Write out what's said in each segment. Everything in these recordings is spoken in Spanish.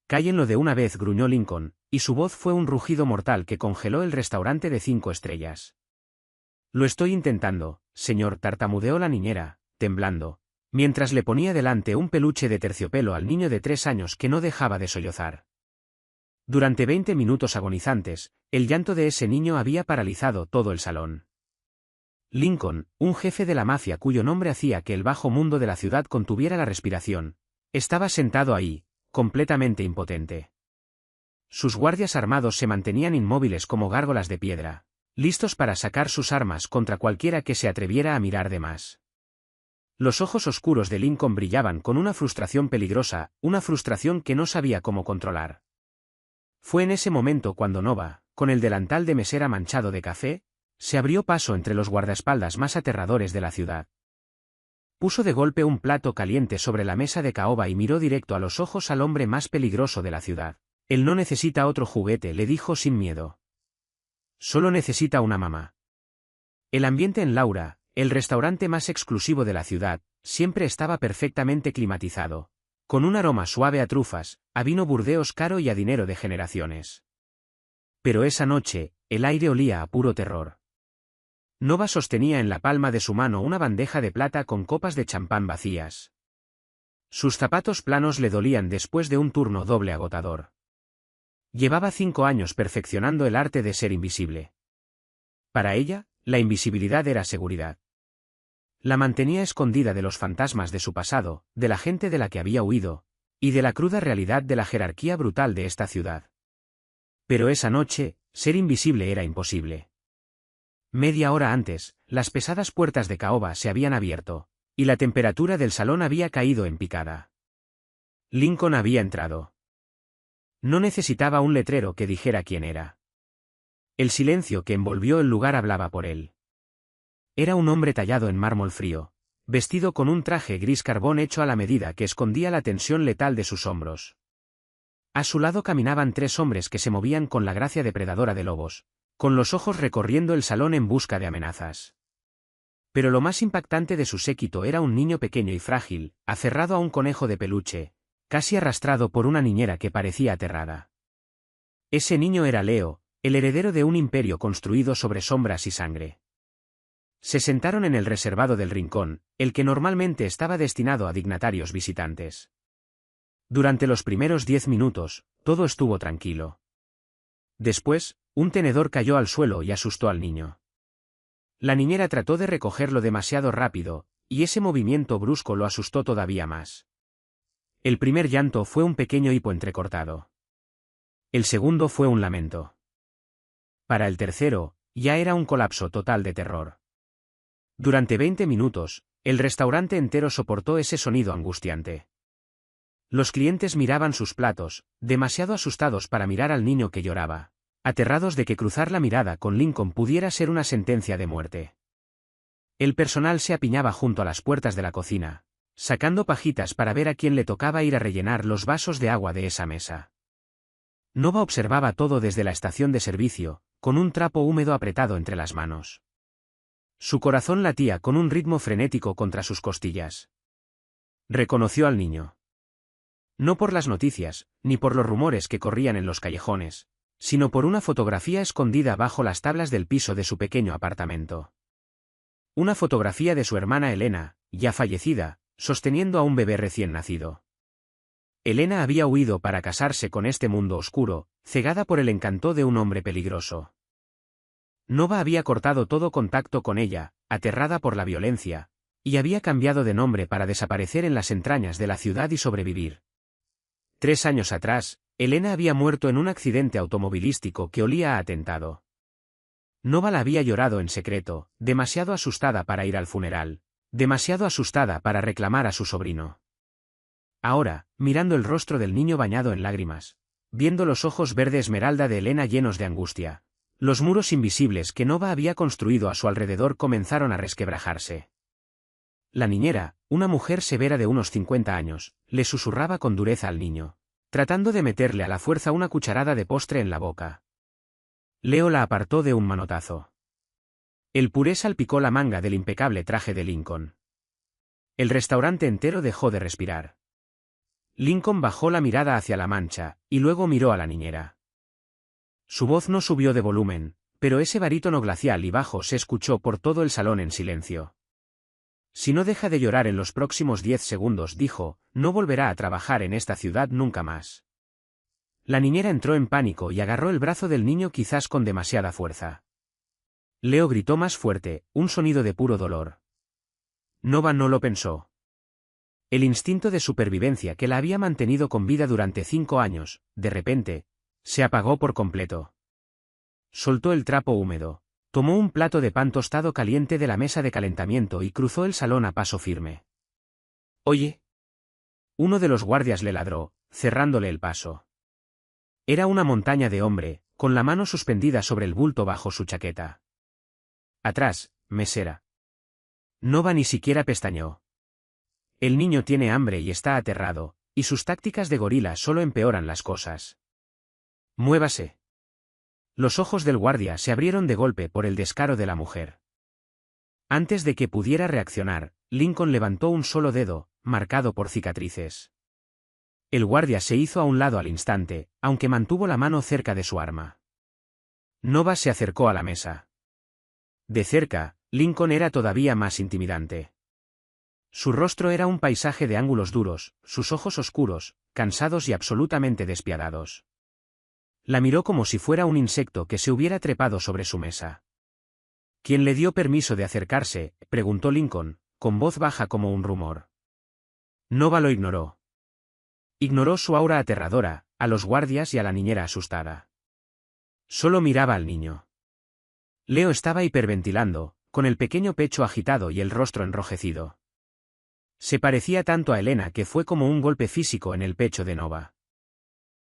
Cállenlo de una vez, gruñó Lincoln, y su voz fue un rugido mortal que congeló el restaurante de 5 estrellas. Lo estoy intentando, señor, tartamudeó la niñera, temblando, mientras le ponía delante un peluche de terciopelo al niño de 3 años que no dejaba de sollozar. Durante 20 minutos agonizantes, el llanto de ese niño había paralizado todo el salón. Lincoln, un jefe de la mafia cuyo nombre hacía que el bajo mundo de la ciudad contuviera la respiración, estaba sentado ahí, completamente impotente. Sus guardias armados se mantenían inmóviles como gárgolas de piedra, listos para sacar sus armas contra cualquiera que se atreviera a mirar de más. Los ojos oscuros de Lincoln brillaban con una frustración peligrosa, una frustración que no sabía cómo controlar. Fue en ese momento cuando Nova, con el delantal de mesera manchado de café, se abrió paso entre los guardaespaldas más aterradores de la ciudad. Puso de golpe un plato caliente sobre la mesa de caoba y miró directo a los ojos al hombre más peligroso de la ciudad. Él no necesita otro juguete, le dijo sin miedo. Solo necesita una mamá. El ambiente en Laura, el restaurante más exclusivo de la ciudad, siempre estaba perfectamente climatizado, con un aroma suave a trufas, a vino Burdeos caro y a dinero de generaciones. Pero esa noche, el aire olía a puro terror. Nova sostenía en la palma de su mano una bandeja de plata con copas de champán vacías. Sus zapatos planos le dolían después de un turno doble agotador. Llevaba 5 años perfeccionando el arte de ser invisible. Para ella, la invisibilidad era seguridad. La mantenía escondida de los fantasmas de su pasado, de la gente de la que había huido, y de la cruda realidad de la jerarquía brutal de esta ciudad. Pero esa noche, ser invisible era imposible. Media hora antes, las pesadas puertas de caoba se habían abierto, y la temperatura del salón había caído en picada. Lincoln había entrado. No necesitaba un letrero que dijera quién era. El silencio que envolvió el lugar hablaba por él. Era un hombre tallado en mármol frío, vestido con un traje gris carbón hecho a la medida que escondía la tensión letal de sus hombros. A su lado caminaban 3 hombres que se movían con la gracia depredadora de lobos, con los ojos recorriendo el salón en busca de amenazas. Pero lo más impactante de su séquito era un niño pequeño y frágil, aferrado a un conejo de peluche, casi arrastrado por una niñera que parecía aterrada. Ese niño era Leo, el heredero de un imperio construido sobre sombras y sangre. Se sentaron en el reservado del rincón, el que normalmente estaba destinado a dignatarios visitantes. Durante los primeros 10 minutos, todo estuvo tranquilo. Después, un tenedor cayó al suelo y asustó al niño. La niñera trató de recogerlo demasiado rápido, y ese movimiento brusco lo asustó todavía más. El primer llanto fue un pequeño hipo entrecortado. El segundo fue un lamento. Para el tercero, ya era un colapso total de terror. Durante 20 minutos, el restaurante entero soportó ese sonido angustiante. Los clientes miraban sus platos, demasiado asustados para mirar al niño que lloraba, aterrados de que cruzar la mirada con Lincoln pudiera ser una sentencia de muerte. El personal se apiñaba junto a las puertas de la cocina, sacando pajitas para ver a quién le tocaba ir a rellenar los vasos de agua de esa mesa. Nova observaba todo desde la estación de servicio, con un trapo húmedo apretado entre las manos. Su corazón latía con un ritmo frenético contra sus costillas. Reconoció al niño. No por las noticias, ni por los rumores que corrían en los callejones, sino por una fotografía escondida bajo las tablas del piso de su pequeño apartamento. Una fotografía de su hermana Elena, ya fallecida, sosteniendo a un bebé recién nacido. Elena había huido para casarse con este mundo oscuro, cegada por el encanto de un hombre peligroso. Nova había cortado todo contacto con ella, aterrada por la violencia, y había cambiado de nombre para desaparecer en las entrañas de la ciudad y sobrevivir. 3 años atrás, Elena había muerto en un accidente automovilístico que olía a atentado. Nova la había llorado en secreto, demasiado asustada para ir al funeral, demasiado asustada para reclamar a su sobrino. Ahora, mirando el rostro del niño bañado en lágrimas, viendo los ojos verde esmeralda de Elena llenos de angustia, los muros invisibles que Nova había construido a su alrededor comenzaron a resquebrajarse. La niñera, una mujer severa de unos 50 años, le susurraba con dureza al niño, tratando de meterle a la fuerza una cucharada de postre en la boca. Leo la apartó de un manotazo. El puré salpicó la manga del impecable traje de Lincoln. El restaurante entero dejó de respirar. Lincoln bajó la mirada hacia la mancha, y luego miró a la niñera. Su voz no subió de volumen, pero ese barítono glacial y bajo se escuchó por todo el salón en silencio. Si no deja de llorar en los próximos 10 segundos, dijo, no volverá a trabajar en esta ciudad nunca más. La niñera entró en pánico y agarró el brazo del niño quizás con demasiada fuerza. Leo gritó más fuerte, un sonido de puro dolor. Nova no lo pensó. El instinto de supervivencia que la había mantenido con vida durante 5 años, de repente, se apagó por completo. Soltó el trapo húmedo, tomó un plato de pan tostado caliente de la mesa de calentamiento y cruzó el salón a paso firme. «Oye». Uno de los guardias le ladró, cerrándole el paso. Era una montaña de hombre, con la mano suspendida sobre el bulto bajo su chaqueta. Atrás, mesera. Nova ni siquiera pestañeó. El niño tiene hambre y está aterrado, y sus tácticas de gorila solo empeoran las cosas. Muévase. Los ojos del guardia se abrieron de golpe por el descaro de la mujer. Antes de que pudiera reaccionar, Lincoln levantó un solo dedo, marcado por cicatrices. El guardia se hizo a un lado al instante, aunque mantuvo la mano cerca de su arma. Nova se acercó a la mesa. De cerca, Lincoln era todavía más intimidante. Su rostro era un paisaje de ángulos duros, sus ojos oscuros, cansados y absolutamente despiadados. La miró como si fuera un insecto que se hubiera trepado sobre su mesa. ¿Quién le dio permiso de acercarse?, preguntó Lincoln, con voz baja como un rumor. Nova lo ignoró. Ignoró su aura aterradora, a los guardias y a la niñera asustada. Solo miraba al niño. Leo estaba hiperventilando, con el pequeño pecho agitado y el rostro enrojecido. Se parecía tanto a Elena que fue como un golpe físico en el pecho de Nova.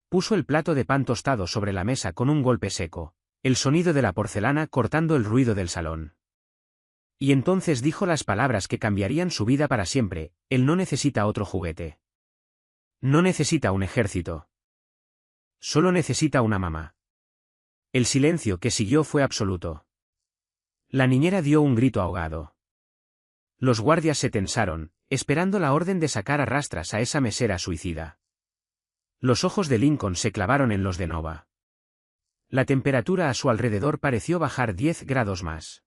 Puso el plato de pan tostado sobre la mesa con un golpe seco, el sonido de la porcelana cortando el ruido del salón. Y entonces dijo las palabras que cambiarían su vida para siempre: él no necesita otro juguete. No necesita un ejército. Solo necesita una mamá. El silencio que siguió fue absoluto. La niñera dio un grito ahogado. Los guardias se tensaron, esperando la orden de sacar a rastras a esa mesera suicida. Los ojos de Lincoln se clavaron en los de Nova. La temperatura a su alrededor pareció bajar 10 grados más.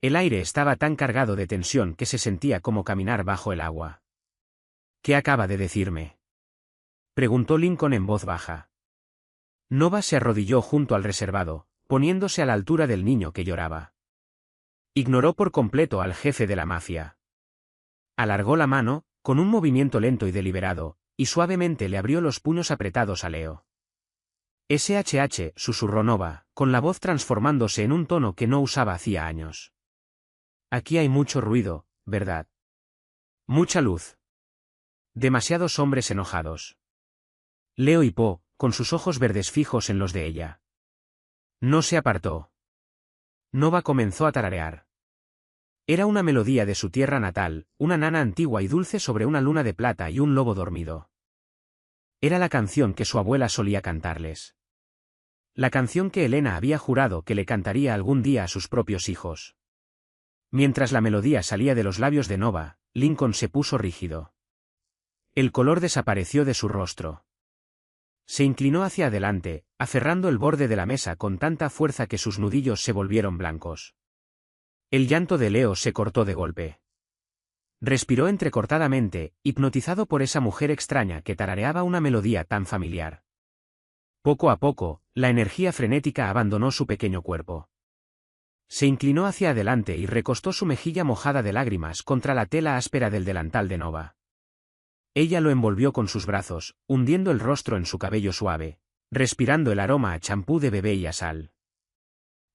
El aire estaba tan cargado de tensión que se sentía como caminar bajo el agua. ¿Qué acaba de decirme?, preguntó Lincoln en voz baja. Nova se arrodilló junto al reservado, poniéndose a la altura del niño que lloraba. Ignoró por completo al jefe de la mafia. Alargó la mano, con un movimiento lento y deliberado, y suavemente le abrió los puños apretados a Leo. «SHH», susurró Nova, con la voz transformándose en un tono que no usaba hacía años. «Aquí hay mucho ruido, ¿verdad? Mucha luz. Demasiados hombres enojados». Leo hipó, con sus ojos verdes fijos en los de ella. No se apartó. Nova comenzó a tararear. Era una melodía de su tierra natal, una nana antigua y dulce sobre una luna de plata y un lobo dormido. Era la canción que su abuela solía cantarles. La canción que Elena había jurado que le cantaría algún día a sus propios hijos. Mientras la melodía salía de los labios de Nova, Lincoln se puso rígido. El color desapareció de su rostro. Se inclinó hacia adelante, aferrando el borde de la mesa con tanta fuerza que sus nudillos se volvieron blancos. El llanto de Leo se cortó de golpe. Respiró entrecortadamente, hipnotizado por esa mujer extraña que tarareaba una melodía tan familiar. Poco a poco, la energía frenética abandonó su pequeño cuerpo. Se inclinó hacia adelante y recostó su mejilla mojada de lágrimas contra la tela áspera del delantal de Nova. Ella lo envolvió con sus brazos, hundiendo el rostro en su cabello suave, respirando el aroma a champú de bebé y a sal.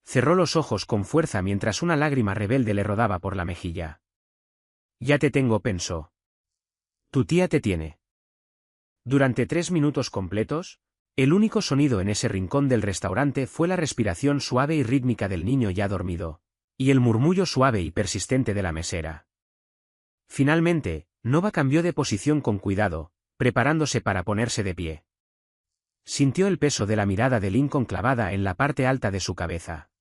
Cerró los ojos con fuerza mientras una lágrima rebelde le rodaba por la mejilla. «Ya te tengo», pensó. «Tu tía te tiene». Durante 3 minutos completos, el único sonido en ese rincón del restaurante fue la respiración suave y rítmica del niño ya dormido, y el murmullo suave y persistente de la mesera. Finalmente, Nova cambió de posición con cuidado, preparándose para ponerse de pie. Sintió el peso de la mirada de Lincoln clavada en la parte alta de su cabeza.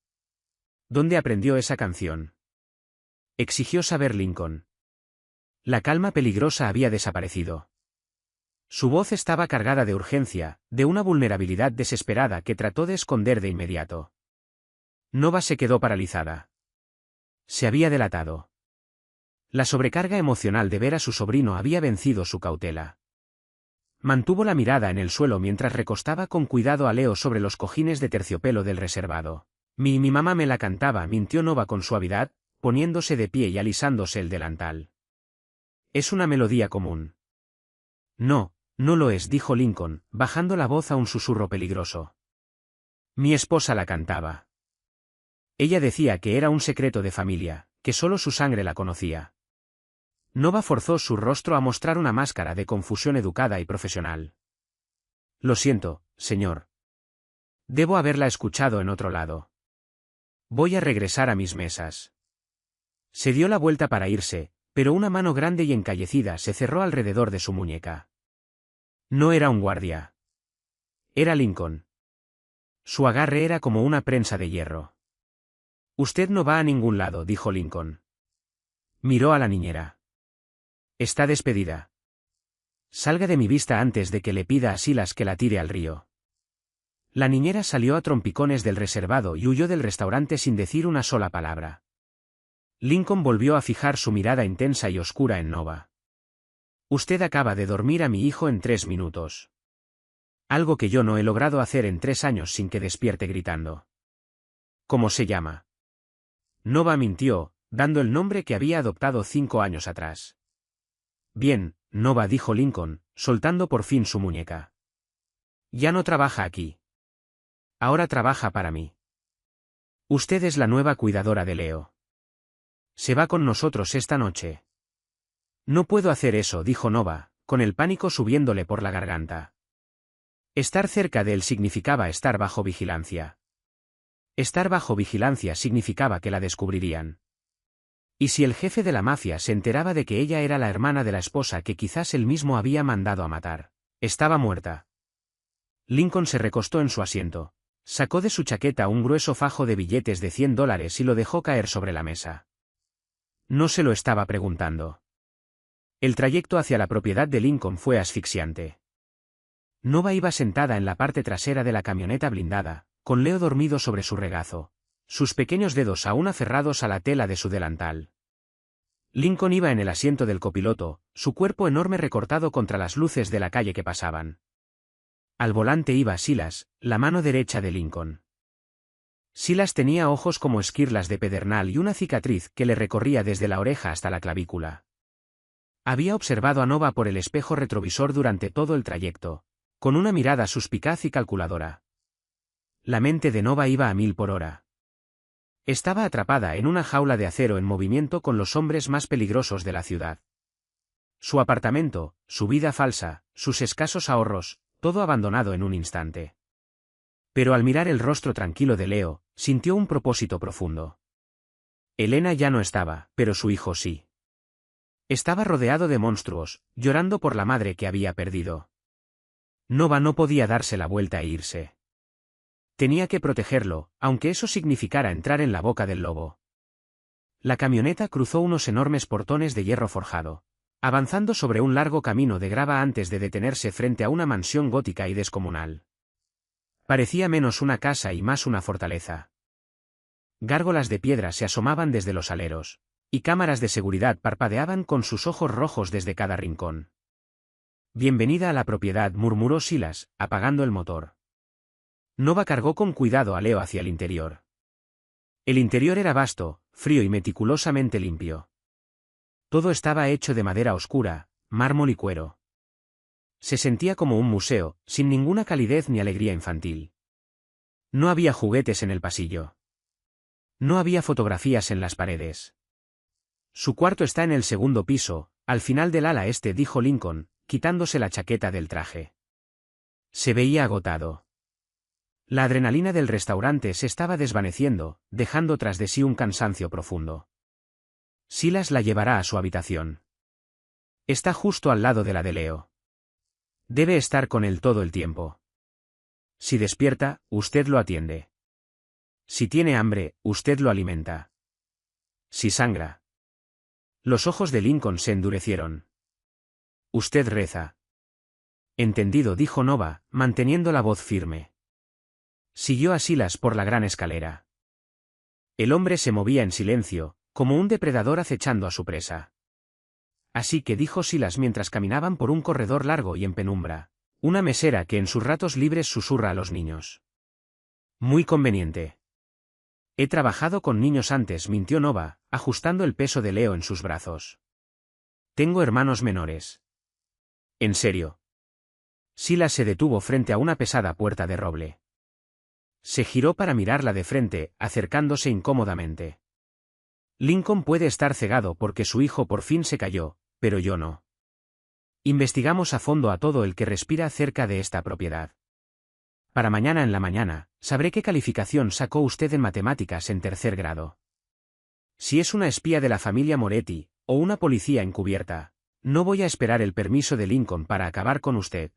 ¿Dónde aprendió esa canción?, exigió saber Lincoln. La calma peligrosa había desaparecido. Su voz estaba cargada de urgencia, de una vulnerabilidad desesperada que trató de esconder de inmediato. Nova se quedó paralizada. Se había delatado. La sobrecarga emocional de ver a su sobrino había vencido su cautela. Mantuvo la mirada en el suelo mientras recostaba con cuidado a Leo sobre los cojines de terciopelo del reservado. Mi mamá me la cantaba, mintió Nova con suavidad, poniéndose de pie y alisándose el delantal. Es una melodía común. No, no lo es, dijo Lincoln, bajando la voz a un susurro peligroso. Mi esposa la cantaba. Ella decía que era un secreto de familia, que solo su sangre la conocía. Nova forzó su rostro a mostrar una máscara de confusión educada y profesional. Lo siento, señor. Debo haberla escuchado en otro lado. Voy a regresar a mis mesas. Se dio la vuelta para irse, pero una mano grande y encallecida se cerró alrededor de su muñeca. No era un guardia. Era Lincoln. Su agarre era como una prensa de hierro. Usted no va a ningún lado, dijo Lincoln. Miró a la niñera. Está despedida. Salga de mi vista antes de que le pida a Silas que la tire al río. La niñera salió a trompicones del reservado y huyó del restaurante sin decir una sola palabra. Lincoln volvió a fijar su mirada intensa y oscura en Nova. Usted acaba de dormir a mi hijo en 3 minutos. Algo que yo no he logrado hacer en 3 años sin que despierte gritando. ¿Cómo se llama? Nova mintió, dando el nombre que había adoptado 5 años atrás. Bien, Nova, dijo Lincoln, soltando por fin su muñeca. Ya no trabaja aquí. Ahora trabaja para mí. Usted es la nueva cuidadora de Leo. Se va con nosotros esta noche. No puedo hacer eso, dijo Nova, con el pánico subiéndole por la garganta. Estar cerca de él significaba estar bajo vigilancia. Estar bajo vigilancia significaba que la descubrirían. ¿Y si el jefe de la mafia se enteraba de que ella era la hermana de la esposa que quizás él mismo había mandado a matar? Estaba muerta. Lincoln se recostó en su asiento. Sacó de su chaqueta un grueso fajo de billetes de $100 y lo dejó caer sobre la mesa. No se lo estaba preguntando. El trayecto hacia la propiedad de Lincoln fue asfixiante. Nova iba sentada en la parte trasera de la camioneta blindada, con Leo dormido sobre su regazo, sus pequeños dedos aún aferrados a la tela de su delantal. Lincoln iba en el asiento del copiloto, su cuerpo enorme recortado contra las luces de la calle que pasaban. Al volante iba Silas, la mano derecha de Lincoln. Silas tenía ojos como esquirlas de pedernal y una cicatriz que le recorría desde la oreja hasta la clavícula. Había observado a Nova por el espejo retrovisor durante todo el trayecto, con una mirada suspicaz y calculadora. La mente de Nova iba a 1000 por hora. Estaba atrapada en una jaula de acero en movimiento con los hombres más peligrosos de la ciudad. Su apartamento, su vida falsa, sus escasos ahorros, todo abandonado en un instante. Pero al mirar el rostro tranquilo de Leo, sintió un propósito profundo. Elena ya no estaba, pero su hijo sí. Estaba rodeado de monstruos, llorando por la madre que había perdido. Nova no podía darse la vuelta e irse. Tenía que protegerlo, aunque eso significara entrar en la boca del lobo. La camioneta cruzó unos enormes portones de hierro forjado, avanzando sobre un largo camino de grava antes de detenerse frente a una mansión gótica y descomunal. Parecía menos una casa y más una fortaleza. Gárgolas de piedra se asomaban desde los aleros, y cámaras de seguridad parpadeaban con sus ojos rojos desde cada rincón. Bienvenida a la propiedad, murmuró Silas, apagando el motor. Nova cargó con cuidado a Leo hacia el interior. El interior era vasto, frío y meticulosamente limpio. Todo estaba hecho de madera oscura, mármol y cuero. Se sentía como un museo, sin ninguna calidez ni alegría infantil. No había juguetes en el pasillo. No había fotografías en las paredes. Su cuarto está en el segundo piso, al final del ala este, dijo Lincoln, quitándose la chaqueta del traje. Se veía agotado. La adrenalina del restaurante se estaba desvaneciendo, dejando tras de sí un cansancio profundo. Silas la llevará a su habitación. Está justo al lado de la de Leo. Debe estar con él todo el tiempo. Si despierta, usted lo atiende. Si tiene hambre, usted lo alimenta. Si sangra. Los ojos de Lincoln se endurecieron. Usted reza. Entendido, dijo Nova, manteniendo la voz firme. Siguió a Silas por la gran escalera. El hombre se movía en silencio, como un depredador acechando a su presa. Así que, dijo Silas mientras caminaban por un corredor largo y en penumbra, una mesera que en sus ratos libres susurra a los niños. Muy conveniente. He trabajado con niños antes, mintió Nova, ajustando el peso de Leo en sus brazos. Tengo hermanos menores. ¿En serio? Silas se detuvo frente a una pesada puerta de roble. Se giró para mirarla de frente, acercándose incómodamente. Lincoln puede estar cegado porque su hijo por fin se cayó, pero yo no. Investigamos a fondo a todo el que respira cerca de esta propiedad. Para mañana en la mañana, sabré qué calificación sacó usted en matemáticas en 3er grado. Si es una espía de la familia Moretti, o una policía encubierta, no voy a esperar el permiso de Lincoln para acabar con usted.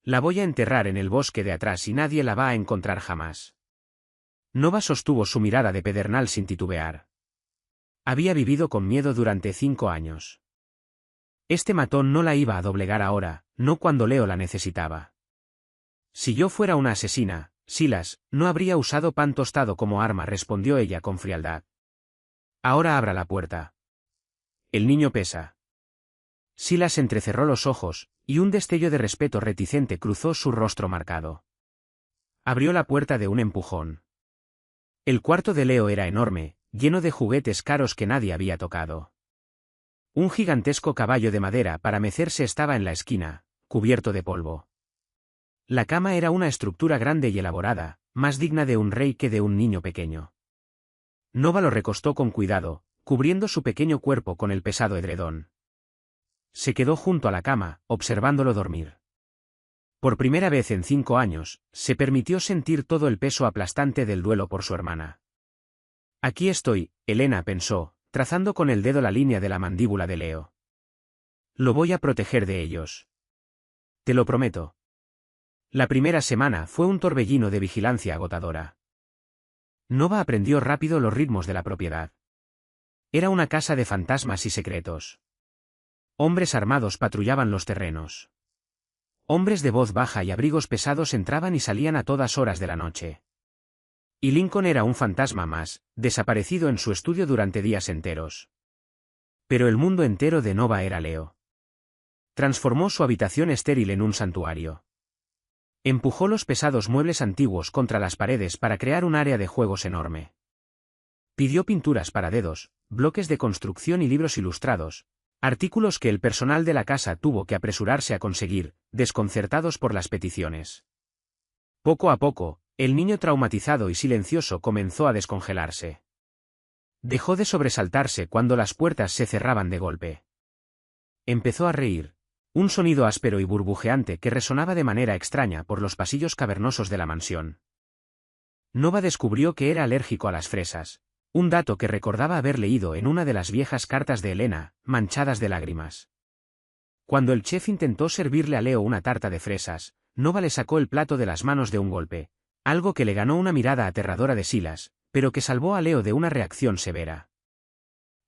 La voy a enterrar en el bosque de atrás y nadie la va a encontrar jamás. Nova sostuvo su mirada de pedernal sin titubear. Había vivido con miedo durante 5 años. Este matón no la iba a doblegar ahora, no cuando Leo la necesitaba. Si yo fuera una asesina, Silas, no habría usado pan tostado como arma, respondió ella con frialdad. Ahora abra la puerta. El niño pesa. Silas entrecerró los ojos, y un destello de respeto reticente cruzó su rostro marcado. Abrió la puerta de un empujón. El cuarto de Leo era enorme, lleno de juguetes caros que nadie había tocado. Un gigantesco caballo de madera para mecerse estaba en la esquina, cubierto de polvo. La cama era una estructura grande y elaborada, más digna de un rey que de un niño pequeño. Nova lo recostó con cuidado, cubriendo su pequeño cuerpo con el pesado edredón. Se quedó junto a la cama, observándolo dormir. Por primera vez en 5 años, se permitió sentir todo el peso aplastante del duelo por su hermana. Aquí estoy, Elena pensó, trazando con el dedo la línea de la mandíbula de Leo. Lo voy a proteger de ellos. Te lo prometo. La primera semana fue un torbellino de vigilancia agotadora. Nova aprendió rápido los ritmos de la propiedad. Era una casa de fantasmas y secretos. Hombres armados patrullaban los terrenos. Hombres de voz baja y abrigos pesados entraban y salían a todas horas de la noche. Y Lincoln era un fantasma más, desaparecido en su estudio durante días enteros. Pero el mundo entero de Nova era Leo. Transformó su habitación estéril en un santuario. Empujó los pesados muebles antiguos contra las paredes para crear un área de juegos enorme. Pidió pinturas para dedos, bloques de construcción y libros ilustrados, artículos que el personal de la casa tuvo que apresurarse a conseguir, desconcertados por las peticiones. Poco a poco, el niño traumatizado y silencioso comenzó a descongelarse. Dejó de sobresaltarse cuando las puertas se cerraban de golpe. Empezó a reír. Un sonido áspero y burbujeante que resonaba de manera extraña por los pasillos cavernosos de la mansión. Nova descubrió que era alérgico a las fresas, un dato que recordaba haber leído en una de las viejas cartas de Elena, manchadas de lágrimas. Cuando el chef intentó servirle a Leo una tarta de fresas, Nova le sacó el plato de las manos de un golpe, algo que le ganó una mirada aterradora de Silas, pero que salvó a Leo de una reacción severa.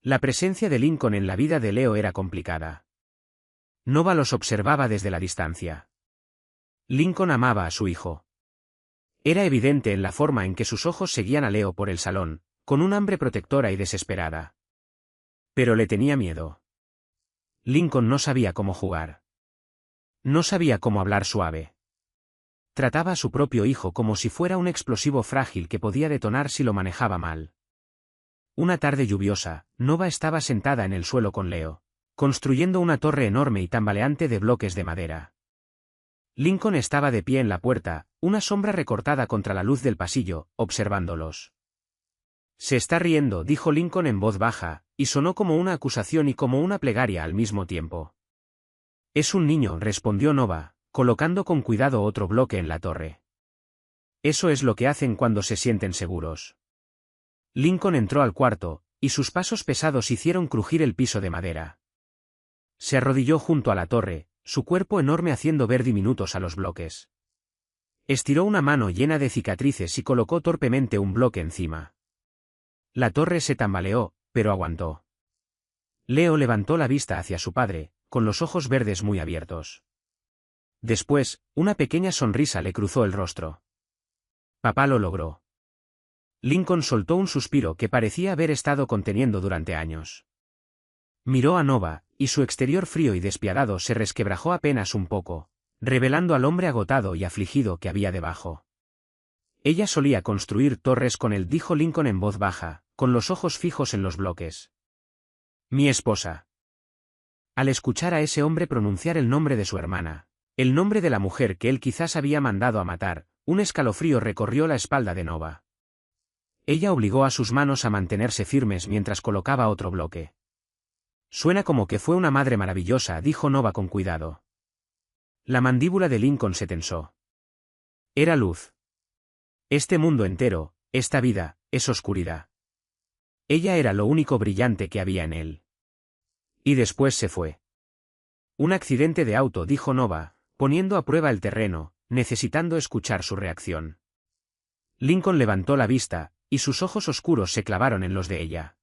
La presencia de Lincoln en la vida de Leo era complicada. Nova los observaba desde la distancia. Lincoln amaba a su hijo. Era evidente en la forma en que sus ojos seguían a Leo por el salón, con un hambre protectora y desesperada. Pero le tenía miedo. Lincoln no sabía cómo jugar. No sabía cómo hablar suave. Trataba a su propio hijo como si fuera un explosivo frágil que podía detonar si lo manejaba mal. Una tarde lluviosa, Nova estaba sentada en el suelo con Leo, construyendo una torre enorme y tambaleante de bloques de madera. Lincoln estaba de pie en la puerta, una sombra recortada contra la luz del pasillo, observándolos. Se está riendo, dijo Lincoln en voz baja, y sonó como una acusación y como una plegaria al mismo tiempo. Es un niño, respondió Nova, colocando con cuidado otro bloque en la torre. Eso es lo que hacen cuando se sienten seguros. Lincoln entró al cuarto, y sus pasos pesados hicieron crujir el piso de madera. Se arrodilló junto a la torre, su cuerpo enorme haciendo ver diminutos a los bloques. Estiró una mano llena de cicatrices y colocó torpemente un bloque encima. La torre se tambaleó, pero aguantó. Leo levantó la vista hacia su padre, con los ojos verdes muy abiertos. Después, una pequeña sonrisa le cruzó el rostro. Papá lo logró. Lincoln soltó un suspiro que parecía haber estado conteniendo durante años. Miró a Nova, y su exterior frío y despiadado se resquebrajó apenas un poco, revelando al hombre agotado y afligido que había debajo. Ella solía construir torres con él, dijo Lincoln en voz baja, con los ojos fijos en los bloques. Mi esposa. Al escuchar a ese hombre pronunciar el nombre de su hermana, el nombre de la mujer que él quizás había mandado a matar, un escalofrío recorrió la espalda de Nova. Ella obligó a sus manos a mantenerse firmes mientras colocaba otro bloque. Suena como que fue una madre maravillosa, dijo Nova con cuidado. La mandíbula de Lincoln se tensó. Era luz. Este mundo entero, esta vida, es oscuridad. Ella era lo único brillante que había en él. Y después se fue. Un accidente de auto, dijo Nova, poniendo a prueba el terreno, necesitando escuchar su reacción. Lincoln levantó la vista, y sus ojos oscuros se clavaron en los de ella.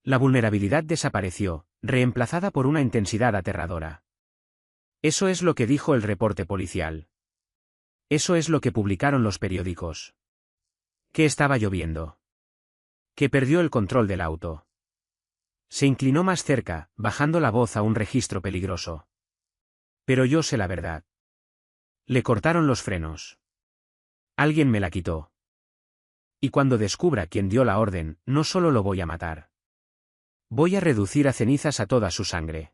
La vulnerabilidad desapareció, reemplazada por una intensidad aterradora. Eso es lo que dijo el reporte policial. Eso es lo que publicaron los periódicos. Que estaba lloviendo. Que perdió el control del auto. Se inclinó más cerca, bajando la voz a un registro peligroso. Pero yo sé la verdad. Le cortaron los frenos. Alguien me la quitó. Y cuando descubra quién dio la orden, no solo lo voy a matar. Voy a reducir a cenizas a toda su sangre.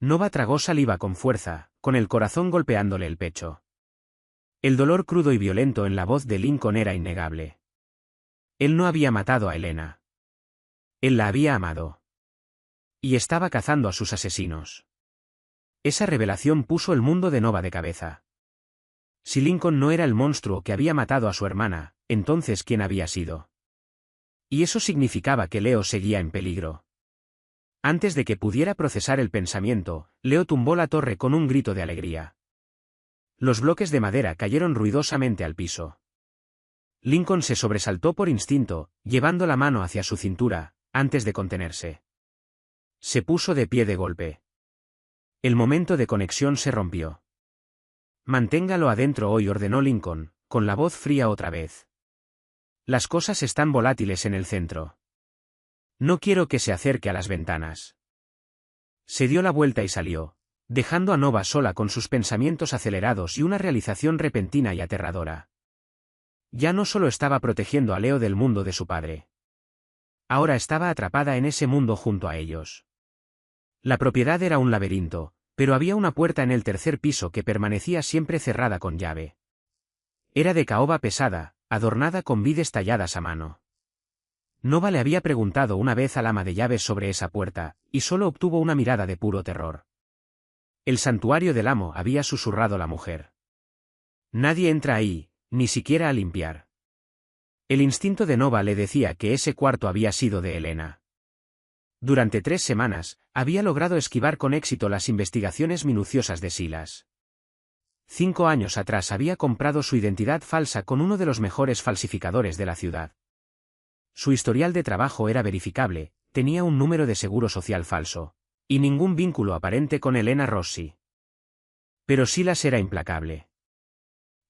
Nova tragó saliva con fuerza, con el corazón golpeándole el pecho. El dolor crudo y violento en la voz de Lincoln era innegable. Él no había matado a Elena. Él la había amado. Y estaba cazando a sus asesinos. Esa revelación puso el mundo de Nova de cabeza. Si Lincoln no era el monstruo que había matado a su hermana, entonces ¿quién había sido? Y eso significaba que Leo seguía en peligro. Antes de que pudiera procesar el pensamiento, Leo tumbó la torre con un grito de alegría. Los bloques de madera cayeron ruidosamente al piso. Lincoln se sobresaltó por instinto, llevando la mano hacia su cintura, antes de contenerse. Se puso de pie de golpe. El momento de conexión se rompió. Manténgalo adentro hoy, ordenó Lincoln, con la voz fría otra vez. Las cosas están volátiles en el centro. No quiero que se acerque a las ventanas. Se dio la vuelta y salió, dejando a Nova sola con sus pensamientos acelerados y una realización repentina y aterradora. Ya no solo estaba protegiendo a Leo del mundo de su padre. Ahora estaba atrapada en ese mundo junto a ellos. La propiedad era un laberinto, pero había una puerta en el tercer piso que permanecía siempre cerrada con llave. Era de caoba pesada, adornada con vides talladas a mano. Nova le había preguntado una vez al ama de llaves sobre esa puerta, y solo obtuvo una mirada de puro terror. El santuario del amo, había susurrado la mujer. Nadie entra ahí, ni siquiera a limpiar. El instinto de Nova le decía que ese cuarto había sido de Elena. Durante 3 semanas, había logrado esquivar con éxito las investigaciones minuciosas de Silas. 5 años atrás había comprado su identidad falsa con uno de los mejores falsificadores de la ciudad. Su historial de trabajo era verificable, tenía un número de seguro social falso, y ningún vínculo aparente con Elena Rossi. Pero Silas era implacable.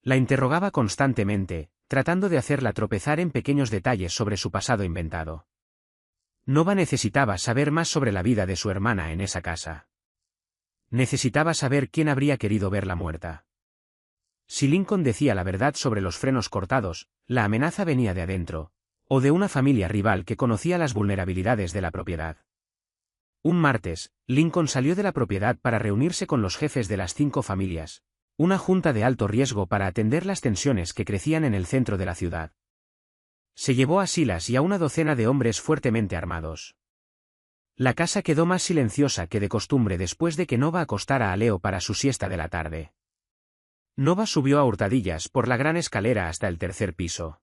La interrogaba constantemente, tratando de hacerla tropezar en pequeños detalles sobre su pasado inventado. Nova necesitaba saber más sobre la vida de su hermana en esa casa. Necesitaba saber quién habría querido verla muerta. Si Lincoln decía la verdad sobre los frenos cortados, la amenaza venía de adentro, o de una familia rival que conocía las vulnerabilidades de la propiedad. Un martes, Lincoln salió de la propiedad para reunirse con los jefes de las 5 familias, una junta de alto riesgo para atender las tensiones que crecían en el centro de la ciudad. Se llevó a Silas y a una docena de hombres fuertemente armados. La casa quedó más silenciosa que de costumbre después de que Nova acostara a Leo para su siesta de la tarde. Nova subió a hurtadillas por la gran escalera hasta el tercer piso.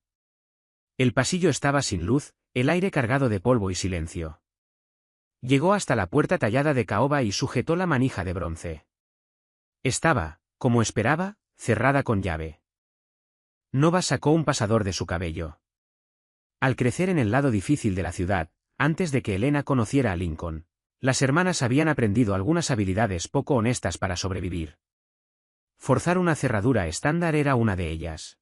El pasillo estaba sin luz, el aire cargado de polvo y silencio. Llegó hasta la puerta tallada de caoba y sujetó la manija de bronce. Estaba, como esperaba, cerrada con llave. Nova sacó un pasador de su cabello. Al crecer en el lado difícil de la ciudad, antes de que Elena conociera a Lincoln, las hermanas habían aprendido algunas habilidades poco honestas para sobrevivir. Forzar una cerradura estándar era una de ellas.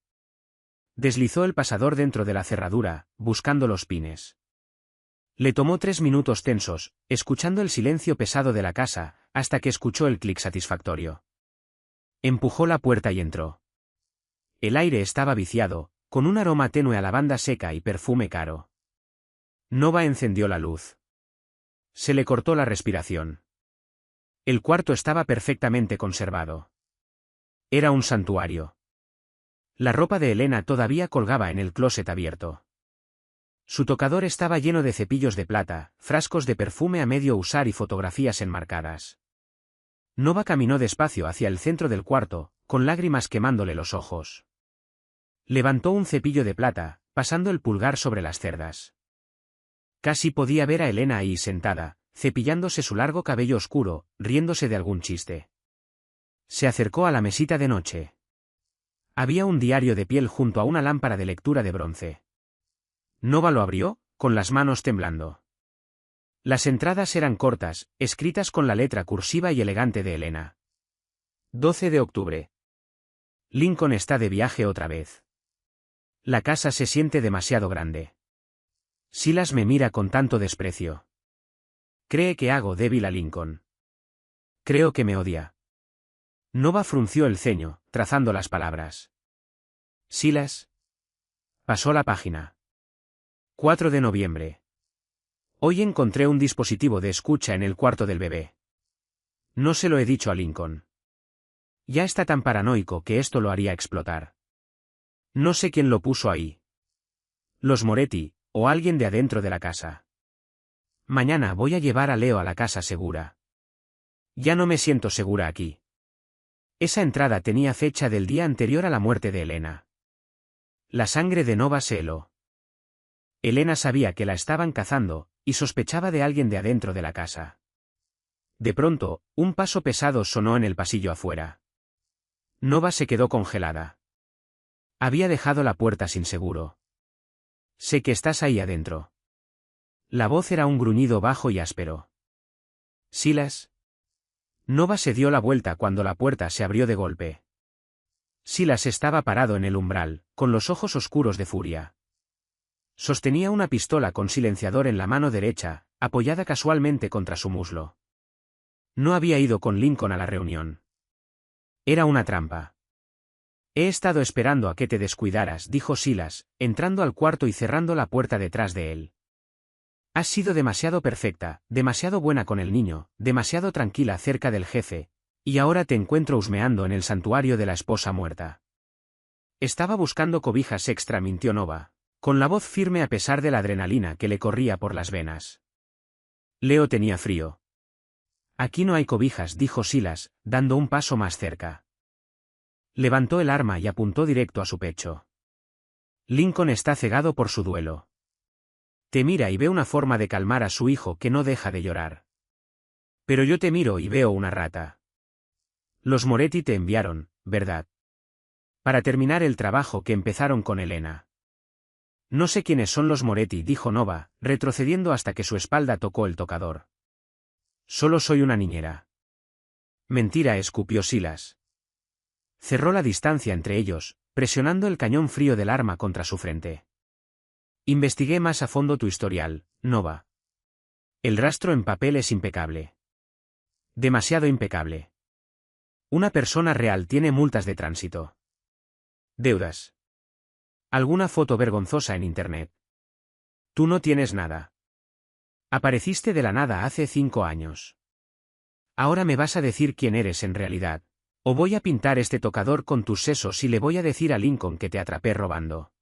Deslizó el pasador dentro de la cerradura, buscando los pines. Le tomó 3 minutos tensos, escuchando el silencio pesado de la casa, hasta que escuchó el clic satisfactorio. Empujó la puerta y entró. El aire estaba viciado, con un aroma tenue a lavanda seca y perfume caro. Nova encendió la luz. Se le cortó la respiración. El cuarto estaba perfectamente conservado. Era un santuario. La ropa de Elena todavía colgaba en el closet abierto. Su tocador estaba lleno de cepillos de plata, frascos de perfume a medio usar y fotografías enmarcadas. Nova caminó despacio hacia el centro del cuarto, con lágrimas quemándole los ojos. Levantó un cepillo de plata, pasando el pulgar sobre las cerdas. Casi podía ver a Elena ahí sentada, cepillándose su largo cabello oscuro, riéndose de algún chiste. Se acercó a la mesita de noche. Había un diario de piel junto a una lámpara de lectura de bronce. Nova lo abrió, con las manos temblando. Las entradas eran cortas, escritas con la letra cursiva y elegante de Elena. 12 de octubre. Lincoln está de viaje otra vez. La casa se siente demasiado grande. Silas me mira con tanto desprecio. Cree que hago débil a Lincoln. Creo que me odia. Nova frunció el ceño, trazando las palabras. Silas. Pasó la página. 4 de noviembre. Hoy encontré un dispositivo de escucha en el cuarto del bebé. No se lo he dicho a Lincoln. Ya está tan paranoico que esto lo haría explotar. No sé quién lo puso ahí. Los Moretti, o alguien de adentro de la casa. Mañana voy a llevar a Leo a la casa segura. Ya no me siento segura aquí. Esa entrada tenía fecha del día anterior a la muerte de Elena. La sangre de Nova se heló. Elena sabía que la estaban cazando, y sospechaba de alguien de adentro de la casa. De pronto, un paso pesado sonó en el pasillo afuera. Nova se quedó congelada. Había dejado la puerta sin seguro. Sé que estás ahí adentro. La voz era un gruñido bajo y áspero. Silas. Nova se dio la vuelta cuando la puerta se abrió de golpe. Silas estaba parado en el umbral, con los ojos oscuros de furia. Sostenía una pistola con silenciador en la mano derecha, apoyada casualmente contra su muslo. No había ido con Lincoln a la reunión. Era una trampa. He estado esperando a que te descuidaras, dijo Silas, entrando al cuarto y cerrando la puerta detrás de él. Has sido demasiado perfecta, demasiado buena con el niño, demasiado tranquila cerca del jefe, y ahora te encuentro husmeando en el santuario de la esposa muerta. Estaba buscando cobijas extra, mintió Nova, con la voz firme a pesar de la adrenalina que le corría por las venas. Leo tenía frío. Aquí no hay cobijas, dijo Silas, dando un paso más cerca. Levantó el arma y apuntó directo a su pecho. Lincoln está cegado por su duelo. Te mira y ve una forma de calmar a su hijo que no deja de llorar. Pero yo te miro y veo una rata. Los Moretti te enviaron, ¿verdad? Para terminar el trabajo que empezaron con Elena. No sé quiénes son los Moretti, dijo Nova, retrocediendo hasta que su espalda tocó el tocador. Solo soy una niñera. Mentira, escupió Silas. Cerró la distancia entre ellos, presionando el cañón frío del arma contra su frente. Investigué más a fondo tu historial, Nova. El rastro en papel es impecable. Demasiado impecable. Una persona real tiene multas de tránsito. Deudas. Alguna foto vergonzosa en internet. Tú no tienes nada. Apareciste de la nada hace 5 años. Ahora me vas a decir quién eres en realidad. O voy a pintar este tocador con tus sesos y le voy a decir a Lincoln que te atrapé robando.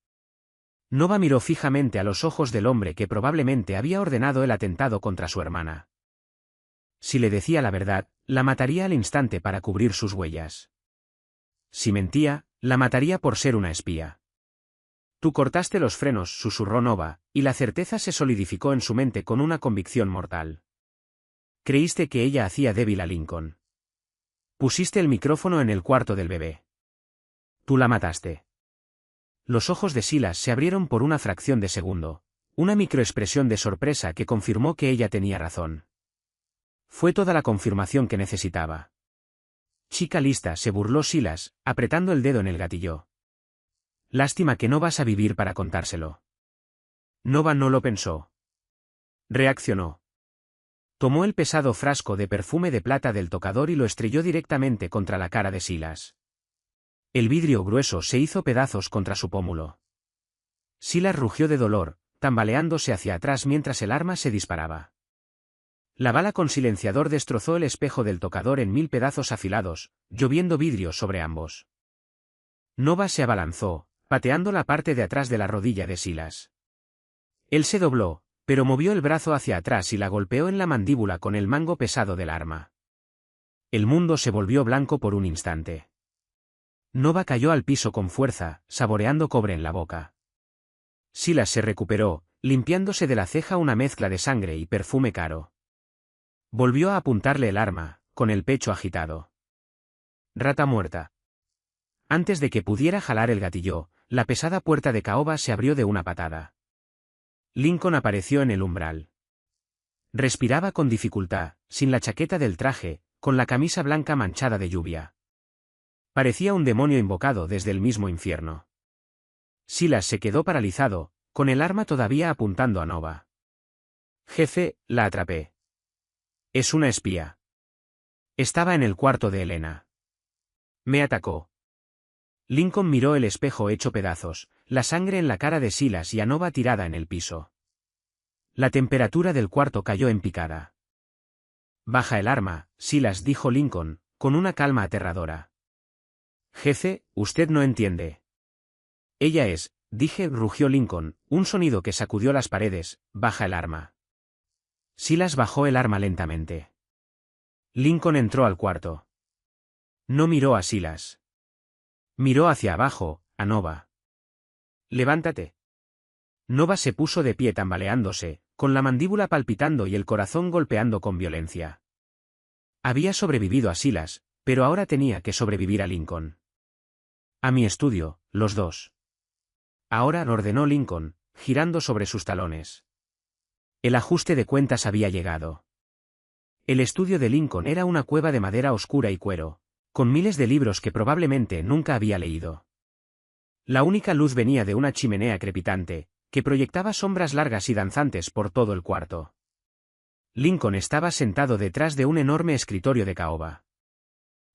Nova miró fijamente a los ojos del hombre que probablemente había ordenado el atentado contra su hermana. Si le decía la verdad, la mataría al instante para cubrir sus huellas. Si mentía, la mataría por ser una espía. Tú cortaste los frenos, susurró Nova, y la certeza se solidificó en su mente con una convicción mortal. Creíste que ella hacía débil a Lincoln. Pusiste el micrófono en el cuarto del bebé. Tú la mataste. Los ojos de Silas se abrieron por una fracción de segundo, una microexpresión de sorpresa que confirmó que ella tenía razón. Fue toda la confirmación que necesitaba. Chica lista, se burló Silas, apretando el dedo en el gatillo. Lástima que no vas a vivir para contárselo. Nova no lo pensó. Reaccionó. Tomó el pesado frasco de perfume de plata del tocador y lo estrelló directamente contra la cara de Silas. El vidrio grueso se hizo pedazos contra su pómulo. Silas rugió de dolor, tambaleándose hacia atrás mientras el arma se disparaba. La bala con silenciador destrozó el espejo del tocador en 1000 pedazos afilados, lloviendo vidrio sobre ambos. Nova se abalanzó, pateando la parte de atrás de la rodilla de Silas. Él se dobló, pero movió el brazo hacia atrás y la golpeó en la mandíbula con el mango pesado del arma. El mundo se volvió blanco por un instante. Nova cayó al piso con fuerza, saboreando cobre en la boca. Silas se recuperó, limpiándose de la ceja una mezcla de sangre y perfume caro. Volvió a apuntarle el arma, con el pecho agitado. Rata muerta. Antes de que pudiera jalar el gatillo, la pesada puerta de caoba se abrió de una patada. Lincoln apareció en el umbral. Respiraba con dificultad, sin la chaqueta del traje, con la camisa blanca manchada de lluvia. Parecía un demonio invocado desde el mismo infierno. Silas se quedó paralizado, con el arma todavía apuntando a Nova. Jefe, la atrapé. Es una espía. Estaba en el cuarto de Elena. Me atacó. Lincoln miró el espejo hecho pedazos, la sangre en la cara de Silas y a Nova tirada en el piso. La temperatura del cuarto cayó en picada. Baja el arma, Silas, dijo Lincoln, con una calma aterradora. Jefe, usted no entiende. Ella es, rugió Lincoln, un sonido que sacudió las paredes. Baja el arma. Silas bajó el arma lentamente. Lincoln entró al cuarto. No miró a Silas. Miró hacia abajo, a Nova. Levántate. Nova se puso de pie tambaleándose, con la mandíbula palpitando y el corazón golpeando con violencia. Había sobrevivido a Silas, pero ahora tenía que sobrevivir a Lincoln. A mi estudio, los dos. Ahora, ordenó Lincoln, girando sobre sus talones. El ajuste de cuentas había llegado. El estudio de Lincoln era una cueva de madera oscura y cuero, con miles de libros que probablemente nunca había leído. La única luz venía de una chimenea crepitante, que proyectaba sombras largas y danzantes por todo el cuarto. Lincoln estaba sentado detrás de un enorme escritorio de caoba.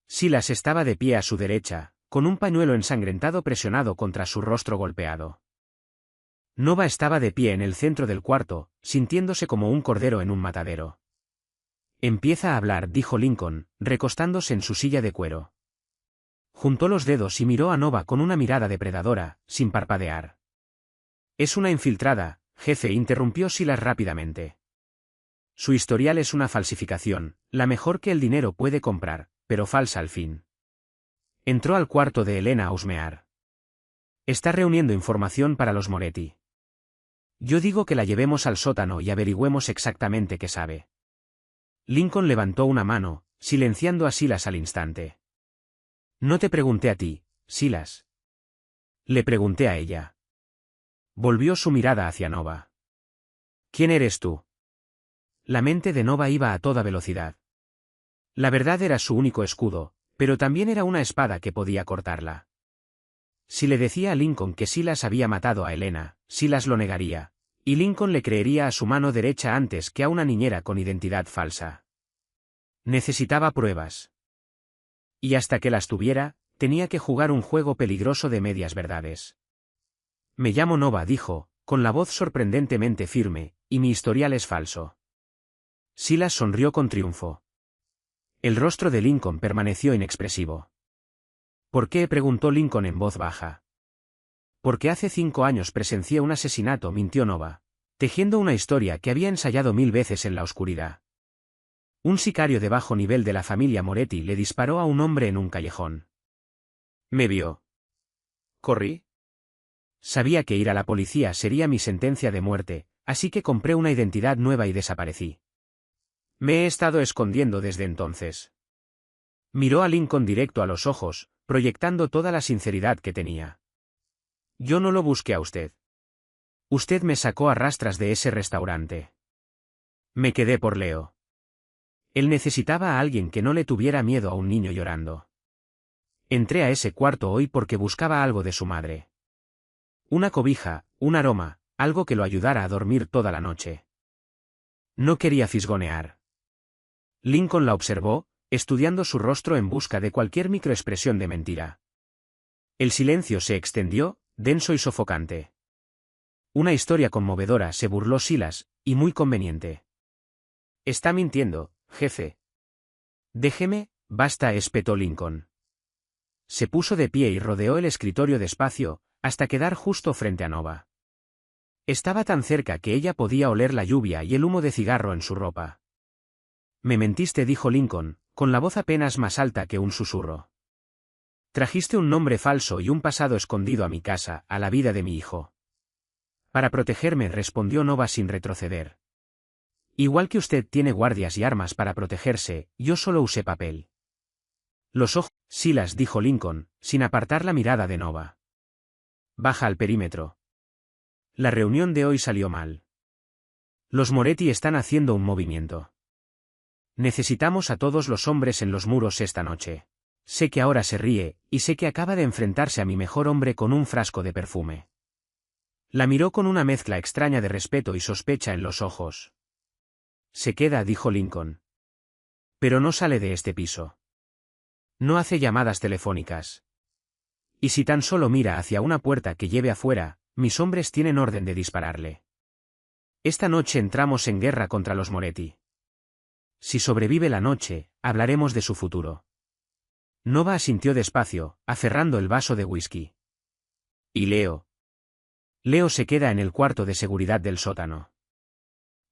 Silas estaba de pie a su derecha, con un pañuelo ensangrentado presionado contra su rostro golpeado. Nova estaba de pie en el centro del cuarto, sintiéndose como un cordero en un matadero. Empieza a hablar, dijo Lincoln, recostándose en su silla de cuero. Juntó los dedos y miró a Nova con una mirada depredadora, sin parpadear. Es una infiltrada, jefe, interrumpió Silas rápidamente. Su historial es una falsificación, la mejor que el dinero puede comprar, pero falsa al fin. Entró al cuarto de Elena a husmear. Está reuniendo información para los Moretti. Yo digo que la llevemos al sótano y averigüemos exactamente qué sabe. Lincoln levantó una mano, silenciando a Silas al instante. No te pregunté a ti, Silas. Le pregunté a ella. Volvió su mirada hacia Nova. ¿Quién eres tú? La mente de Nova iba a toda velocidad. La verdad era su único escudo, pero también era una espada que podía cortarla. Si le decía a Lincoln que Silas había matado a Elena, Silas lo negaría, y Lincoln le creería a su mano derecha antes que a una niñera con identidad falsa. Necesitaba pruebas. Y hasta que las tuviera, tenía que jugar un juego peligroso de medias verdades. Me llamo Nova, dijo, con la voz sorprendentemente firme, y mi historial es falso. Silas sonrió con triunfo. El rostro de Lincoln permaneció inexpresivo. ¿Por qué?, preguntó Lincoln en voz baja. Porque hace 5 años presencié un asesinato, mintió Nova, tejiendo una historia que había ensayado 1000 veces en la oscuridad. Un sicario de bajo nivel de la familia Moretti le disparó a un hombre en un callejón. Me vio. Corrí. Sabía que ir a la policía sería mi sentencia de muerte, así que compré una identidad nueva y desaparecí. Me he estado escondiendo desde entonces. Miró a Lincoln directo a los ojos, proyectando toda la sinceridad que tenía. Yo no lo busqué a usted. Usted me sacó a rastras de ese restaurante. Me quedé por Leo. Él necesitaba a alguien que no le tuviera miedo a un niño llorando. Entré a ese cuarto hoy porque buscaba algo de su madre. Una cobija, un aroma, algo que lo ayudara a dormir toda la noche. No quería fisgonear. Lincoln la observó, estudiando su rostro en busca de cualquier microexpresión de mentira. El silencio se extendió, denso y sofocante. Una historia conmovedora, se burló Silas, y muy conveniente. Está mintiendo, jefe. Déjeme, basta, espetó Lincoln. Se puso de pie y rodeó el escritorio despacio, hasta quedar justo frente a Nova. Estaba tan cerca que ella podía oler la lluvia y el humo de cigarro en su ropa. Me mentiste, dijo Lincoln, con la voz apenas más alta que un susurro. Trajiste un nombre falso y un pasado escondido a mi casa, a la vida de mi hijo. Para protegerme, respondió Nova sin retroceder. Igual que usted tiene guardias y armas para protegerse, yo solo usé papel. Los ojos, Silas, dijo Lincoln, sin apartar la mirada de Nova. Baja al perímetro. La reunión de hoy salió mal. Los Moretti están haciendo un movimiento. Necesitamos a todos los hombres en los muros esta noche. Sé que ahora se ríe, y sé que acaba de enfrentarse a mi mejor hombre con un frasco de perfume. La miró con una mezcla extraña de respeto y sospecha en los ojos. Se queda, dijo Lincoln. Pero no sale de este piso. No hace llamadas telefónicas. Y si tan solo mira hacia una puerta que lleve afuera, mis hombres tienen orden de dispararle. Esta noche entramos en guerra contra los Moretti. Si sobrevive la noche, hablaremos de su futuro. Nova asintió despacio, aferrando el vaso de whisky. ¿Y Leo? Leo se queda en el cuarto de seguridad del sótano.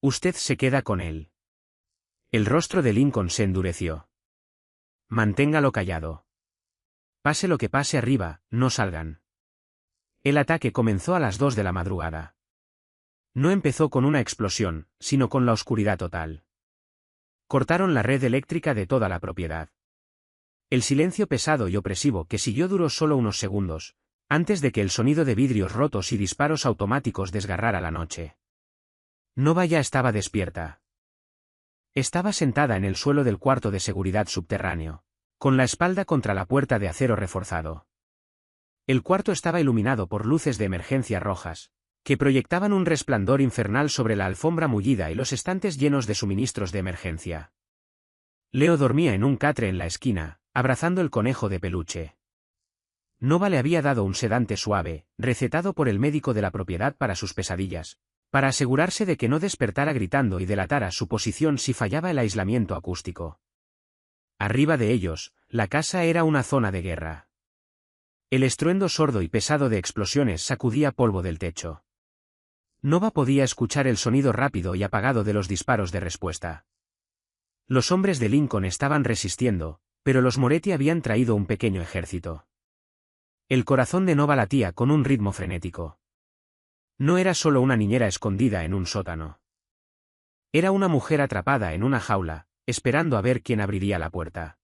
Usted se queda con él. El rostro de Lincoln se endureció. Manténgalo callado. Pase lo que pase arriba, no salgan. El ataque comenzó a las 2 de la madrugada. No empezó con una explosión, sino con la oscuridad total. Cortaron la red eléctrica de toda la propiedad. El silencio pesado y opresivo que siguió duró solo unos segundos, antes de que el sonido de vidrios rotos y disparos automáticos desgarrara la noche. Nova ya estaba despierta. Estaba sentada en el suelo del cuarto de seguridad subterráneo, con la espalda contra la puerta de acero reforzado. El cuarto estaba iluminado por luces de emergencia rojas, que proyectaban un resplandor infernal sobre la alfombra mullida y los estantes llenos de suministros de emergencia. Leo dormía en un catre en la esquina, abrazando el conejo de peluche. Nova le había dado un sedante suave, recetado por el médico de la propiedad para sus pesadillas, para asegurarse de que no despertara gritando y delatara su posición si fallaba el aislamiento acústico. Arriba de ellos, la casa era una zona de guerra. El estruendo sordo y pesado de explosiones sacudía polvo del techo. Nova podía escuchar el sonido rápido y apagado de los disparos de respuesta. Los hombres de Lincoln estaban resistiendo, pero los Moretti habían traído un pequeño ejército. El corazón de Nova latía con un ritmo frenético. No era solo una niñera escondida en un sótano. Era una mujer atrapada en una jaula, esperando a ver quién abriría la puerta.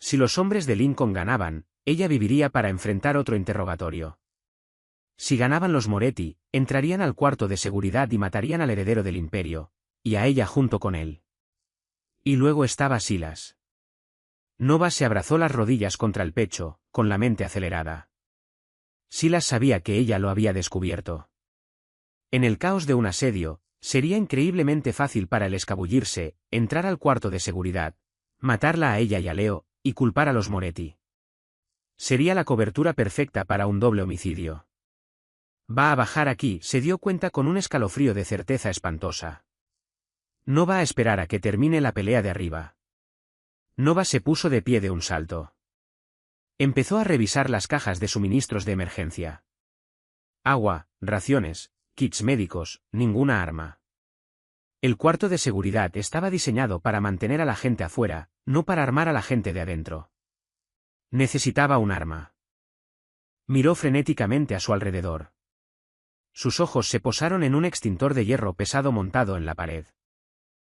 Si los hombres de Lincoln ganaban, ella viviría para enfrentar otro interrogatorio. Si ganaban los Moretti, entrarían al cuarto de seguridad y matarían al heredero del imperio, y a ella junto con él. Y luego estaba Silas. Nova se abrazó las rodillas contra el pecho, con la mente acelerada. Silas sabía que ella lo había descubierto. En el caos de un asedio, sería increíblemente fácil para él escabullirse, entrar al cuarto de seguridad, matarla a ella y a Leo, y culpar a los Moretti. Sería la cobertura perfecta para un doble homicidio. Va a bajar aquí, se dio cuenta con un escalofrío de certeza espantosa. No va a esperar a que termine la pelea de arriba. Nova se puso de pie de un salto. Empezó a revisar las cajas de suministros de emergencia. Agua, raciones, kits médicos, ninguna arma. El cuarto de seguridad estaba diseñado para mantener a la gente afuera, no para armar a la gente de adentro. Necesitaba un arma. Miró frenéticamente a su alrededor. Sus ojos se posaron en un extintor de hierro pesado montado en la pared.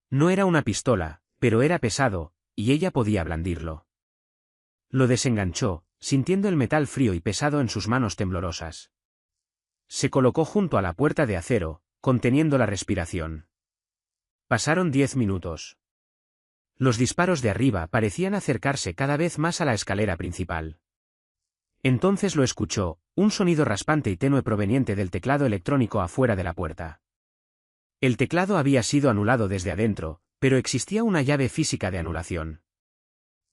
No era una pistola, pero era pesado, y ella podía blandirlo. Lo desenganchó, sintiendo el metal frío y pesado en sus manos temblorosas. Se colocó junto a la puerta de acero, conteniendo la respiración. Pasaron 10 minutos. Los disparos de arriba parecían acercarse cada vez más a la escalera principal. Entonces lo escuchó, un sonido raspante y tenue proveniente del teclado electrónico afuera de la puerta. El teclado había sido anulado desde adentro, pero existía una llave física de anulación.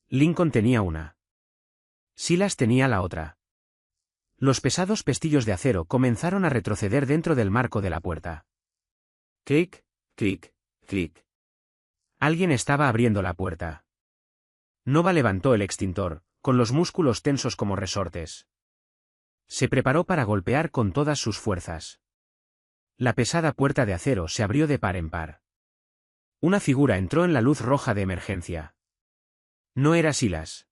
Lincoln tenía una. Silas tenía la otra. Los pesados pestillos de acero comenzaron a retroceder dentro del marco de la puerta. Clic, clic, clic. Alguien estaba abriendo la puerta. Nova levantó el extintor, con los músculos tensos como resortes. Se preparó para golpear con todas sus fuerzas. La pesada puerta de acero se abrió de par en par. Una figura entró en la luz roja de emergencia. No era Silas.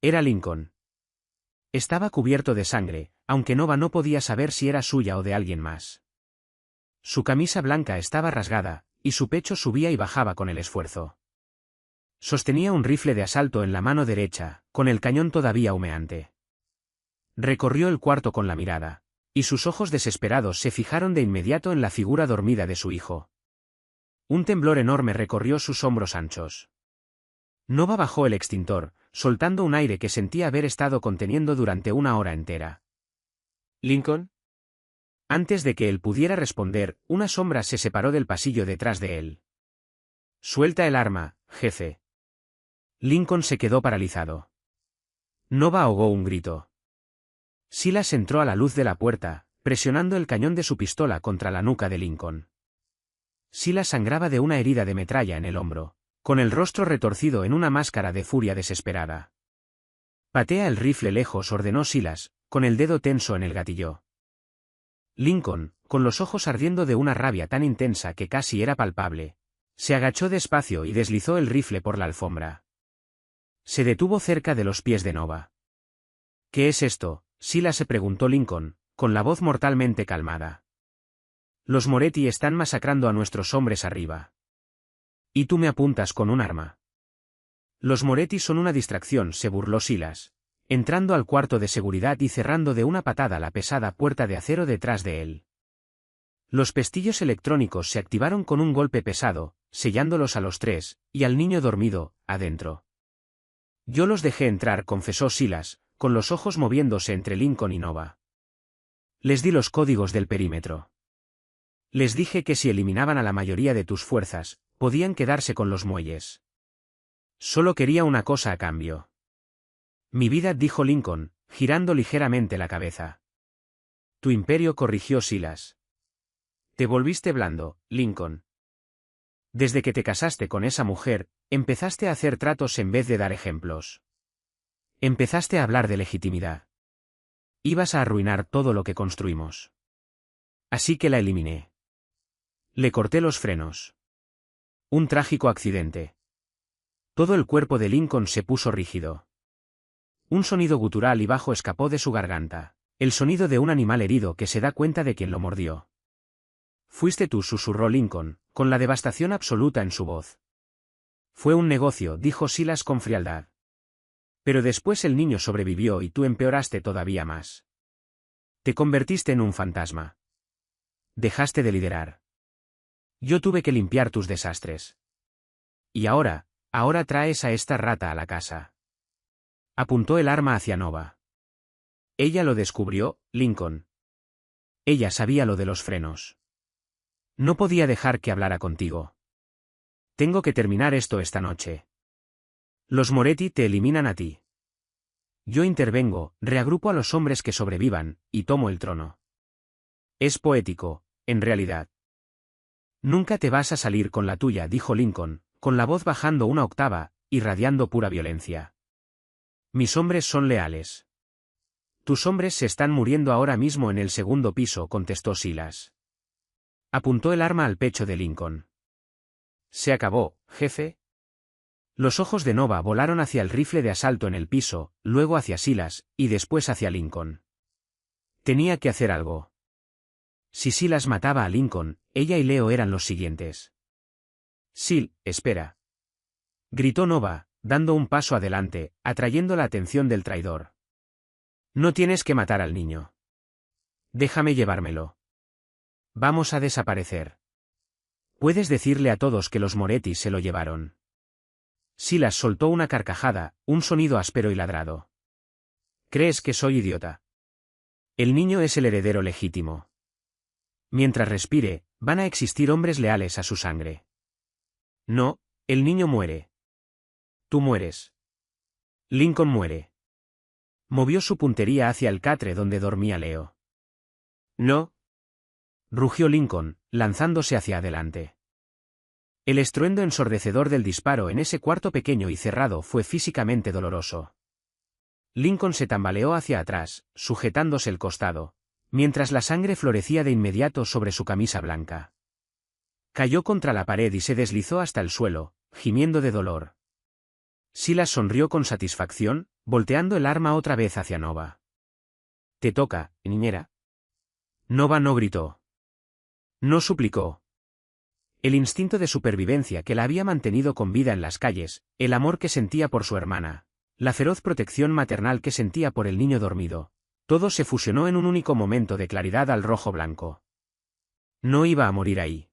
Era Lincoln. Estaba cubierto de sangre, aunque Nova no podía saber si era suya o de alguien más. Su camisa blanca estaba rasgada, y su pecho subía y bajaba con el esfuerzo. Sostenía un rifle de asalto en la mano derecha, con el cañón todavía humeante. Recorrió el cuarto con la mirada, y sus ojos desesperados se fijaron de inmediato en la figura dormida de su hijo. Un temblor enorme recorrió sus hombros anchos. Nova bajó el extintor, soltando un aire que sentía haber estado conteniendo durante una hora entera. ¿Lincoln? Antes de que él pudiera responder, una sombra se separó del pasillo detrás de él. Suelta el arma, jefe. Lincoln se quedó paralizado. Nova ahogó un grito. Silas entró a la luz de la puerta, presionando el cañón de su pistola contra la nuca de Lincoln. Silas sangraba de una herida de metralla en el hombro, con el rostro retorcido en una máscara de furia desesperada. Patea el rifle lejos, ordenó Silas, con el dedo tenso en el gatillo. Lincoln, con los ojos ardiendo de una rabia tan intensa que casi era palpable, se agachó despacio y deslizó el rifle por la alfombra. Se detuvo cerca de los pies de Nova. ¿Qué es esto?, Silas se preguntó Lincoln, con la voz mortalmente calmada. Los Moretti están masacrando a nuestros hombres arriba. Y tú me apuntas con un arma. Los Moretti son una distracción, se burló Silas, entrando al cuarto de seguridad y cerrando de una patada la pesada puerta de acero detrás de él. Los pestillos electrónicos se activaron con un golpe pesado, sellándolos a los tres, y al niño dormido, adentro. Yo los dejé entrar, confesó Silas, con los ojos moviéndose entre Lincoln y Nova. Les di los códigos del perímetro. Les dije que si eliminaban a la mayoría de tus fuerzas, podían quedarse con los muelles. Solo quería una cosa a cambio. Mi vida, dijo Lincoln, girando ligeramente la cabeza. Tu imperio, corrigió Silas. Te volviste blando, Lincoln. Desde que te casaste con esa mujer, empezaste a hacer tratos en vez de dar ejemplos. Empezaste a hablar de legitimidad. Ibas a arruinar todo lo que construimos. Así que la eliminé. Le corté los frenos. Un trágico accidente. Todo el cuerpo de Lincoln se puso rígido. Un sonido gutural y bajo escapó de su garganta, el sonido de un animal herido que se da cuenta de quien lo mordió. Fuiste tú, susurró Lincoln, con la devastación absoluta en su voz. Fue un negocio, dijo Silas con frialdad. Pero después el niño sobrevivió y tú empeoraste todavía más. Te convertiste en un fantasma. Dejaste de liderar. Yo tuve que limpiar tus desastres. Y ahora traes a esta rata a la casa. Apuntó el arma hacia Nova. Ella lo descubrió, Lincoln. Ella sabía lo de los frenos. No podía dejar que hablara contigo. Tengo que terminar esto esta noche. Los Moretti te eliminan a ti. Yo intervengo, reagrupo a los hombres que sobrevivan, y tomo el trono. Es poético, en realidad. Nunca te vas a salir con la tuya, dijo Lincoln, con la voz bajando una octava, irradiando pura violencia. Mis hombres son leales. Tus hombres se están muriendo ahora mismo en el segundo piso, contestó Silas. Apuntó el arma al pecho de Lincoln. Se acabó, jefe. Los ojos de Nova volaron hacia el rifle de asalto en el piso, luego hacia Silas, y después hacia Lincoln. Tenía que hacer algo. Si Silas mataba a Lincoln, ella y Leo eran los siguientes. Sil, espera. Gritó Nova, dando un paso adelante, atrayendo la atención del traidor. No tienes que matar al niño. Déjame llevármelo. Vamos a desaparecer. Puedes decirle a todos que los Moretti se lo llevaron. Silas soltó una carcajada, un sonido áspero y ladrado. ¿Crees que soy idiota? El niño es el heredero legítimo. Mientras respire, van a existir hombres leales a su sangre. No, el niño muere. Tú mueres. Lincoln muere. Movió su puntería hacia el catre donde dormía Leo. No. Rugió Lincoln, lanzándose hacia adelante. El estruendo ensordecedor del disparo en ese cuarto pequeño y cerrado fue físicamente doloroso. Lincoln se tambaleó hacia atrás, sujetándose el costado, mientras la sangre florecía de inmediato sobre su camisa blanca. Cayó contra la pared y se deslizó hasta el suelo, gimiendo de dolor. Silas sonrió con satisfacción, volteando el arma otra vez hacia Nova. «Te toca, niñera». Nova no gritó. No suplicó. El instinto de supervivencia que la había mantenido con vida en las calles, el amor que sentía por su hermana, la feroz protección maternal que sentía por el niño dormido, todo se fusionó en un único momento de claridad al rojo blanco. No iba a morir ahí.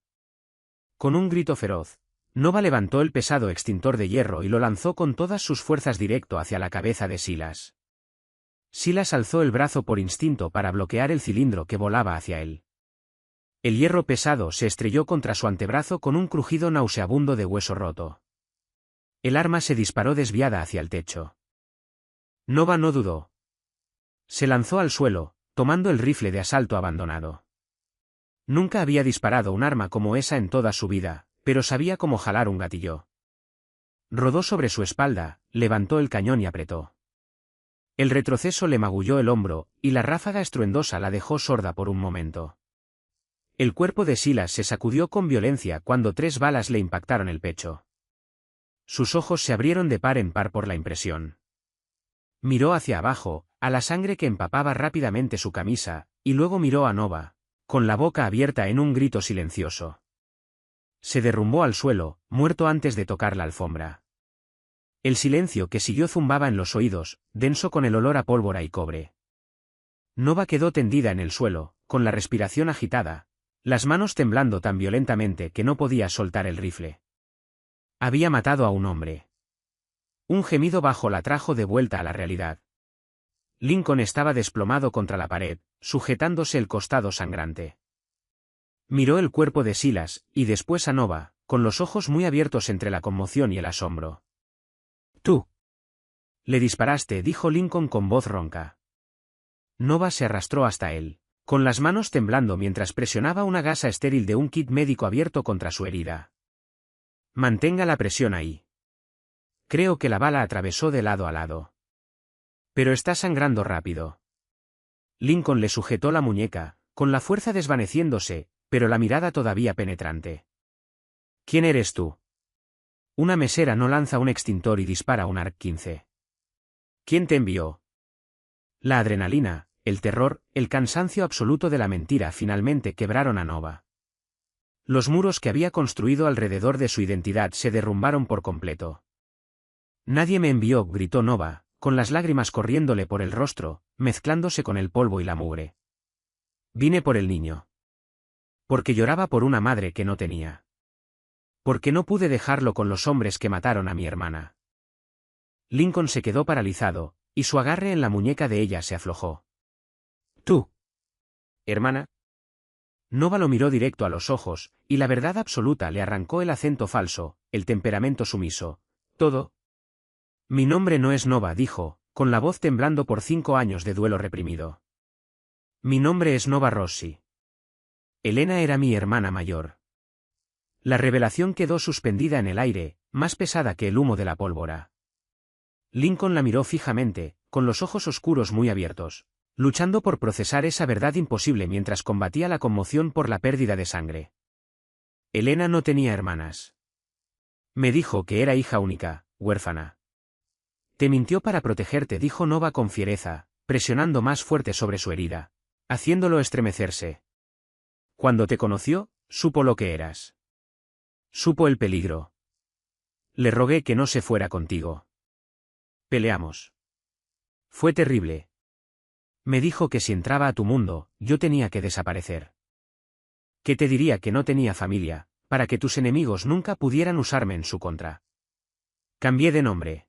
Con un grito feroz, Nova levantó el pesado extintor de hierro y lo lanzó con todas sus fuerzas directo hacia la cabeza de Silas. Silas alzó el brazo por instinto para bloquear el cilindro que volaba hacia él. El hierro pesado se estrelló contra su antebrazo con un crujido nauseabundo de hueso roto. El arma se disparó desviada hacia el techo. Nova no dudó. Se lanzó al suelo, tomando el rifle de asalto abandonado. Nunca había disparado un arma como esa en toda su vida, pero sabía cómo jalar un gatillo. Rodó sobre su espalda, levantó el cañón y apretó. El retroceso le magulló el hombro, y la ráfaga estruendosa la dejó sorda por un momento. El cuerpo de Silas se sacudió con violencia cuando 3 balas le impactaron el pecho. Sus ojos se abrieron de par en par por la impresión. Miró hacia abajo, a la sangre que empapaba rápidamente su camisa, y luego miró a Nova, con la boca abierta en un grito silencioso. Se derrumbó al suelo, muerto antes de tocar la alfombra. El silencio que siguió zumbaba en los oídos, denso con el olor a pólvora y cobre. Nova quedó tendida en el suelo, con la respiración agitada, las manos temblando tan violentamente que no podía soltar el rifle. Había matado a un hombre. Un gemido bajo la trajo de vuelta a la realidad. Lincoln estaba desplomado contra la pared, sujetándose el costado sangrante. Miró el cuerpo de Silas, y después a Nova, con los ojos muy abiertos entre la conmoción y el asombro. «Tú. Le disparaste», dijo Lincoln con voz ronca. Nova se arrastró hasta él, con las manos temblando mientras presionaba una gasa estéril de un kit médico abierto contra su herida. «Mantenga la presión ahí. Creo que la bala atravesó de lado a lado. Pero está sangrando rápido». Lincoln le sujetó la muñeca, con la fuerza desvaneciéndose, pero la mirada todavía penetrante. «¿Quién eres tú?» Una mesera no lanza un extintor y dispara un AR-15. ¿Quién te envió? La adrenalina, el terror, el cansancio absoluto de la mentira finalmente quebraron a Nova. Los muros que había construido alrededor de su identidad se derrumbaron por completo. «Nadie me envió», gritó Nova, con las lágrimas corriéndole por el rostro, mezclándose con el polvo y la mugre. «Vine por el niño. Porque lloraba por una madre que no tenía. Porque no pude dejarlo con los hombres que mataron a mi hermana». Lincoln se quedó paralizado, y su agarre en la muñeca de ella se aflojó. «¿Tú? ¿Hermana?» Nova lo miró directo a los ojos, y la verdad absoluta le arrancó el acento falso, el temperamento sumiso. «Todo». «Mi nombre no es Nova», dijo, con la voz temblando por 5 años de duelo reprimido. «Mi nombre es Nova Rossi. Elena era mi hermana mayor». La revelación quedó suspendida en el aire, más pesada que el humo de la pólvora. Lincoln la miró fijamente, con los ojos oscuros muy abiertos, luchando por procesar esa verdad imposible mientras combatía la conmoción por la pérdida de sangre. Elena no tenía hermanas. Me dijo que era hija única, huérfana. Te mintió para protegerte, dijo Nova con fiereza, presionando más fuerte sobre su herida, haciéndolo estremecerse. Cuando te conoció, supo lo que eras. Supo el peligro. Le rogué que no se fuera contigo. Peleamos. Fue terrible. Me dijo que si entraba a tu mundo, yo tenía que desaparecer. Que te diría que no tenía familia, para que tus enemigos nunca pudieran usarme en su contra. Cambié de nombre.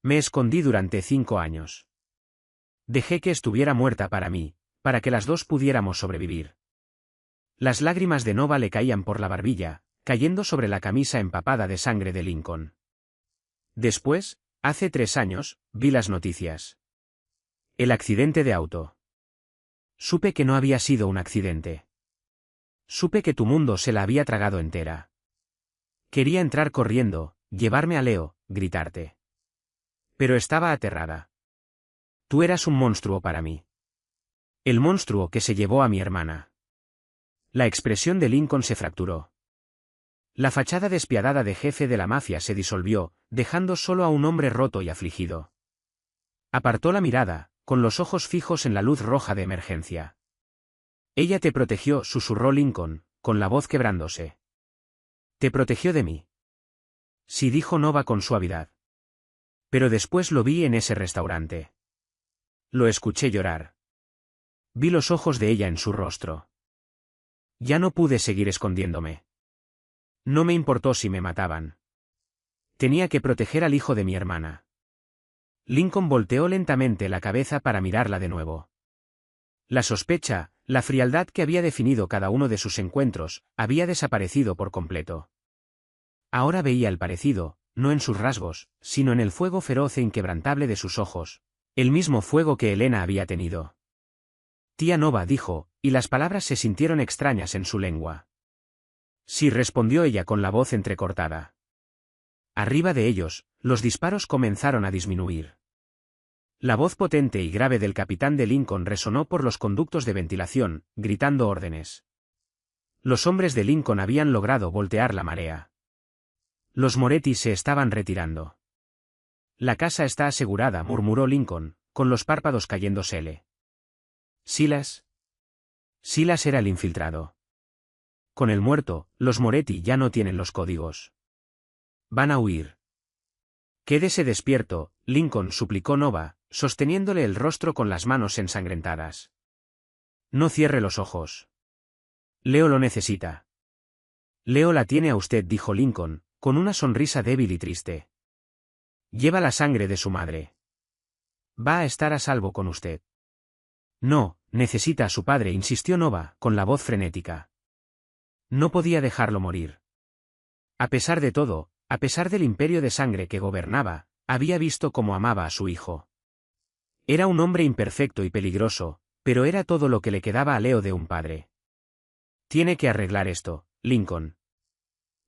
Me escondí durante 5 años. Dejé que estuviera muerta para mí, para que las dos pudiéramos sobrevivir. Las lágrimas de Nova le caían por la barbilla, cayendo sobre la camisa empapada de sangre de Lincoln. Después, hace 3 años, vi las noticias. El accidente de auto. Supe que no había sido un accidente. Supe que tu mundo se la había tragado entera. Quería entrar corriendo, llevarme a Leo, gritarte. Pero estaba aterrada. Tú eras un monstruo para mí. El monstruo que se llevó a mi hermana. La expresión de Lincoln se fracturó. La fachada despiadada de jefe de la mafia se disolvió, dejando solo a un hombre roto y afligido. Apartó la mirada, con los ojos fijos en la luz roja de emergencia. Ella te protegió, susurró Lincoln, con la voz quebrándose. Te protegió de mí. Sí, dijo Nova con suavidad. Pero después lo vi en ese restaurante. Lo escuché llorar. Vi los ojos de ella en su rostro. Ya no pude seguir escondiéndome. No me importó si me mataban. Tenía que proteger al hijo de mi hermana. Lincoln volteó lentamente la cabeza para mirarla de nuevo. La sospecha, la frialdad que había definido cada uno de sus encuentros, había desaparecido por completo. Ahora veía el parecido, no en sus rasgos, sino en el fuego feroz e inquebrantable de sus ojos, el mismo fuego que Elena había tenido. Tía Nova, dijo, y las palabras se sintieron extrañas en su lengua. Sí, respondió ella con la voz entrecortada. Arriba de ellos, los disparos comenzaron a disminuir. La voz potente y grave del capitán de Lincoln resonó por los conductos de ventilación, gritando órdenes. Los hombres de Lincoln habían logrado voltear la marea. Los Moretti se estaban retirando. La casa está asegurada, murmuró Lincoln, con los párpados cayéndosele. Silas. Silas era el infiltrado. Con el muerto, los Moretti ya no tienen los códigos. Van a huir. Quédese despierto, Lincoln, suplicó Nova, sosteniéndole el rostro con las manos ensangrentadas. No cierre los ojos. Leo lo necesita. Leo la tiene a usted, dijo Lincoln, con una sonrisa débil y triste. Lleva la sangre de su madre. Va a estar a salvo con usted. No, necesita a su padre, insistió Nova, con la voz frenética. No podía dejarlo morir. A pesar de todo, a pesar del imperio de sangre que gobernaba, había visto cómo amaba a su hijo. Era un hombre imperfecto y peligroso, pero era todo lo que le quedaba a Leo de un padre. Tiene que arreglar esto, Lincoln.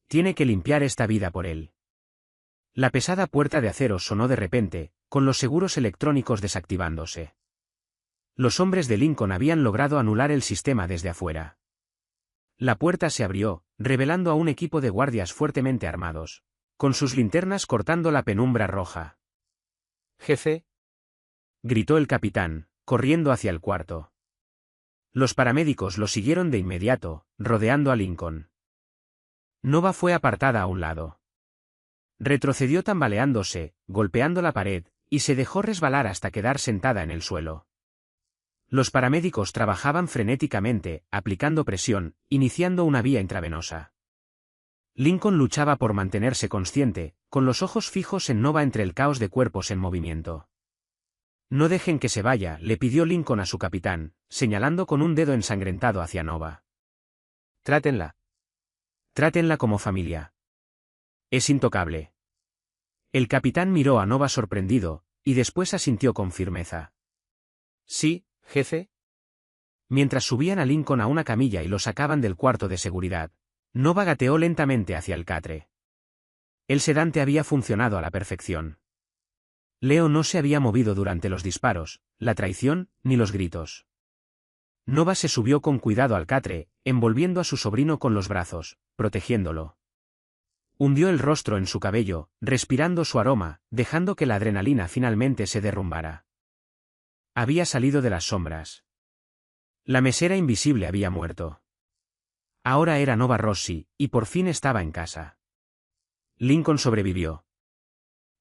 Tiene que limpiar esta vida por él. La pesada puerta de acero sonó de repente, con los seguros electrónicos desactivándose. Los hombres de Lincoln habían logrado anular el sistema desde afuera. La puerta se abrió, revelando a un equipo de guardias fuertemente armados, con sus linternas cortando la penumbra roja. «Jefe», gritó el capitán, corriendo hacia el cuarto. Los paramédicos lo siguieron de inmediato, rodeando a Lincoln. Nova fue apartada a un lado. Retrocedió tambaleándose, golpeando la pared, y se dejó resbalar hasta quedar sentada en el suelo. Los paramédicos trabajaban frenéticamente, aplicando presión, iniciando una vía intravenosa. Lincoln luchaba por mantenerse consciente, con los ojos fijos en Nova entre el caos de cuerpos en movimiento. No dejen que se vaya, le pidió Lincoln a su capitán, señalando con un dedo ensangrentado hacia Nova. Trátenla. Trátenla como familia. Es intocable. El capitán miró a Nova sorprendido, y después asintió con firmeza. Sí, jefe. Mientras subían a Lincoln a una camilla y lo sacaban del cuarto de seguridad, Nova gateó lentamente hacia el catre. El sedante había funcionado a la perfección. Leo no se había movido durante los disparos, la traición, ni los gritos. Nova se subió con cuidado al catre, envolviendo a su sobrino con los brazos, protegiéndolo. Hundió el rostro en su cabello, respirando su aroma, dejando que la adrenalina finalmente se derrumbara. Había salido de las sombras. La mesera invisible había muerto. Ahora era Nova Rossi, y por fin estaba en casa. Lincoln sobrevivió.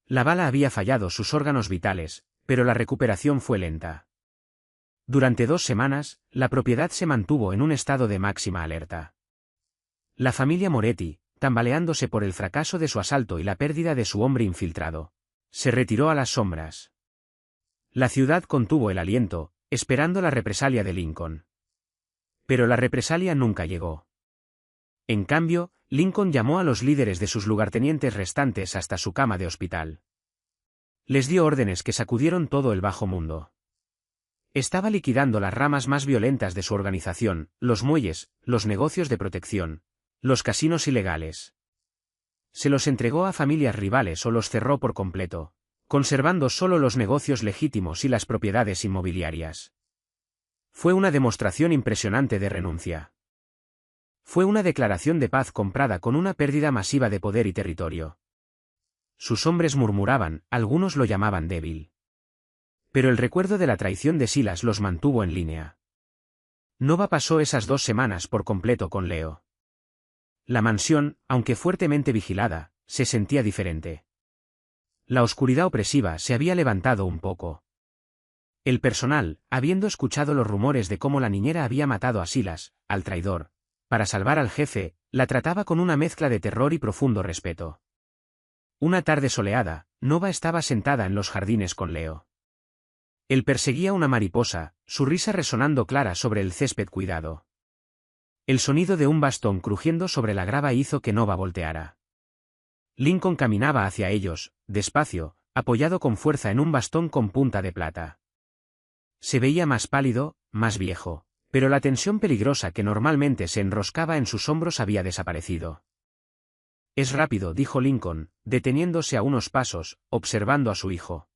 La bala había fallado sus órganos vitales, pero la recuperación fue lenta. Durante 2 semanas, la propiedad se mantuvo en un estado de máxima alerta. La familia Moretti, tambaleándose por el fracaso de su asalto y la pérdida de su hombre infiltrado. Se retiró a las sombras. La ciudad contuvo el aliento, esperando la represalia de Lincoln. Pero la represalia nunca llegó. En cambio, Lincoln llamó a los líderes de sus lugartenientes restantes hasta su cama de hospital. Les dio órdenes que sacudieron todo el bajo mundo. Estaba liquidando las ramas más violentas de su organización, los muelles, los negocios de protección, los casinos ilegales. Se los entregó a familias rivales o los cerró por completo, conservando solo los negocios legítimos y las propiedades inmobiliarias. Fue una demostración impresionante de renuncia. Fue una declaración de paz comprada con una pérdida masiva de poder y territorio. Sus hombres murmuraban, algunos lo llamaban débil. Pero el recuerdo de la traición de Silas los mantuvo en línea. Nova pasó esas 2 semanas por completo con Leo. La mansión, aunque fuertemente vigilada, se sentía diferente. La oscuridad opresiva se había levantado un poco. El personal, habiendo escuchado los rumores de cómo la niñera había matado a Silas, al traidor, para salvar al jefe, la trataba con una mezcla de terror y profundo respeto. Una tarde soleada, Nova estaba sentada en los jardines con Leo. Él perseguía una mariposa, su risa resonando clara sobre el césped cuidado. El sonido de un bastón crujiendo sobre la grava hizo que Nova volteara. Lincoln caminaba hacia ellos, despacio, apoyado con fuerza en un bastón con punta de plata. Se veía más pálido, más viejo, pero la tensión peligrosa que normalmente se enroscaba en sus hombros había desaparecido. Es rápido, dijo Lincoln, deteniéndose a unos pasos, observando a su hijo.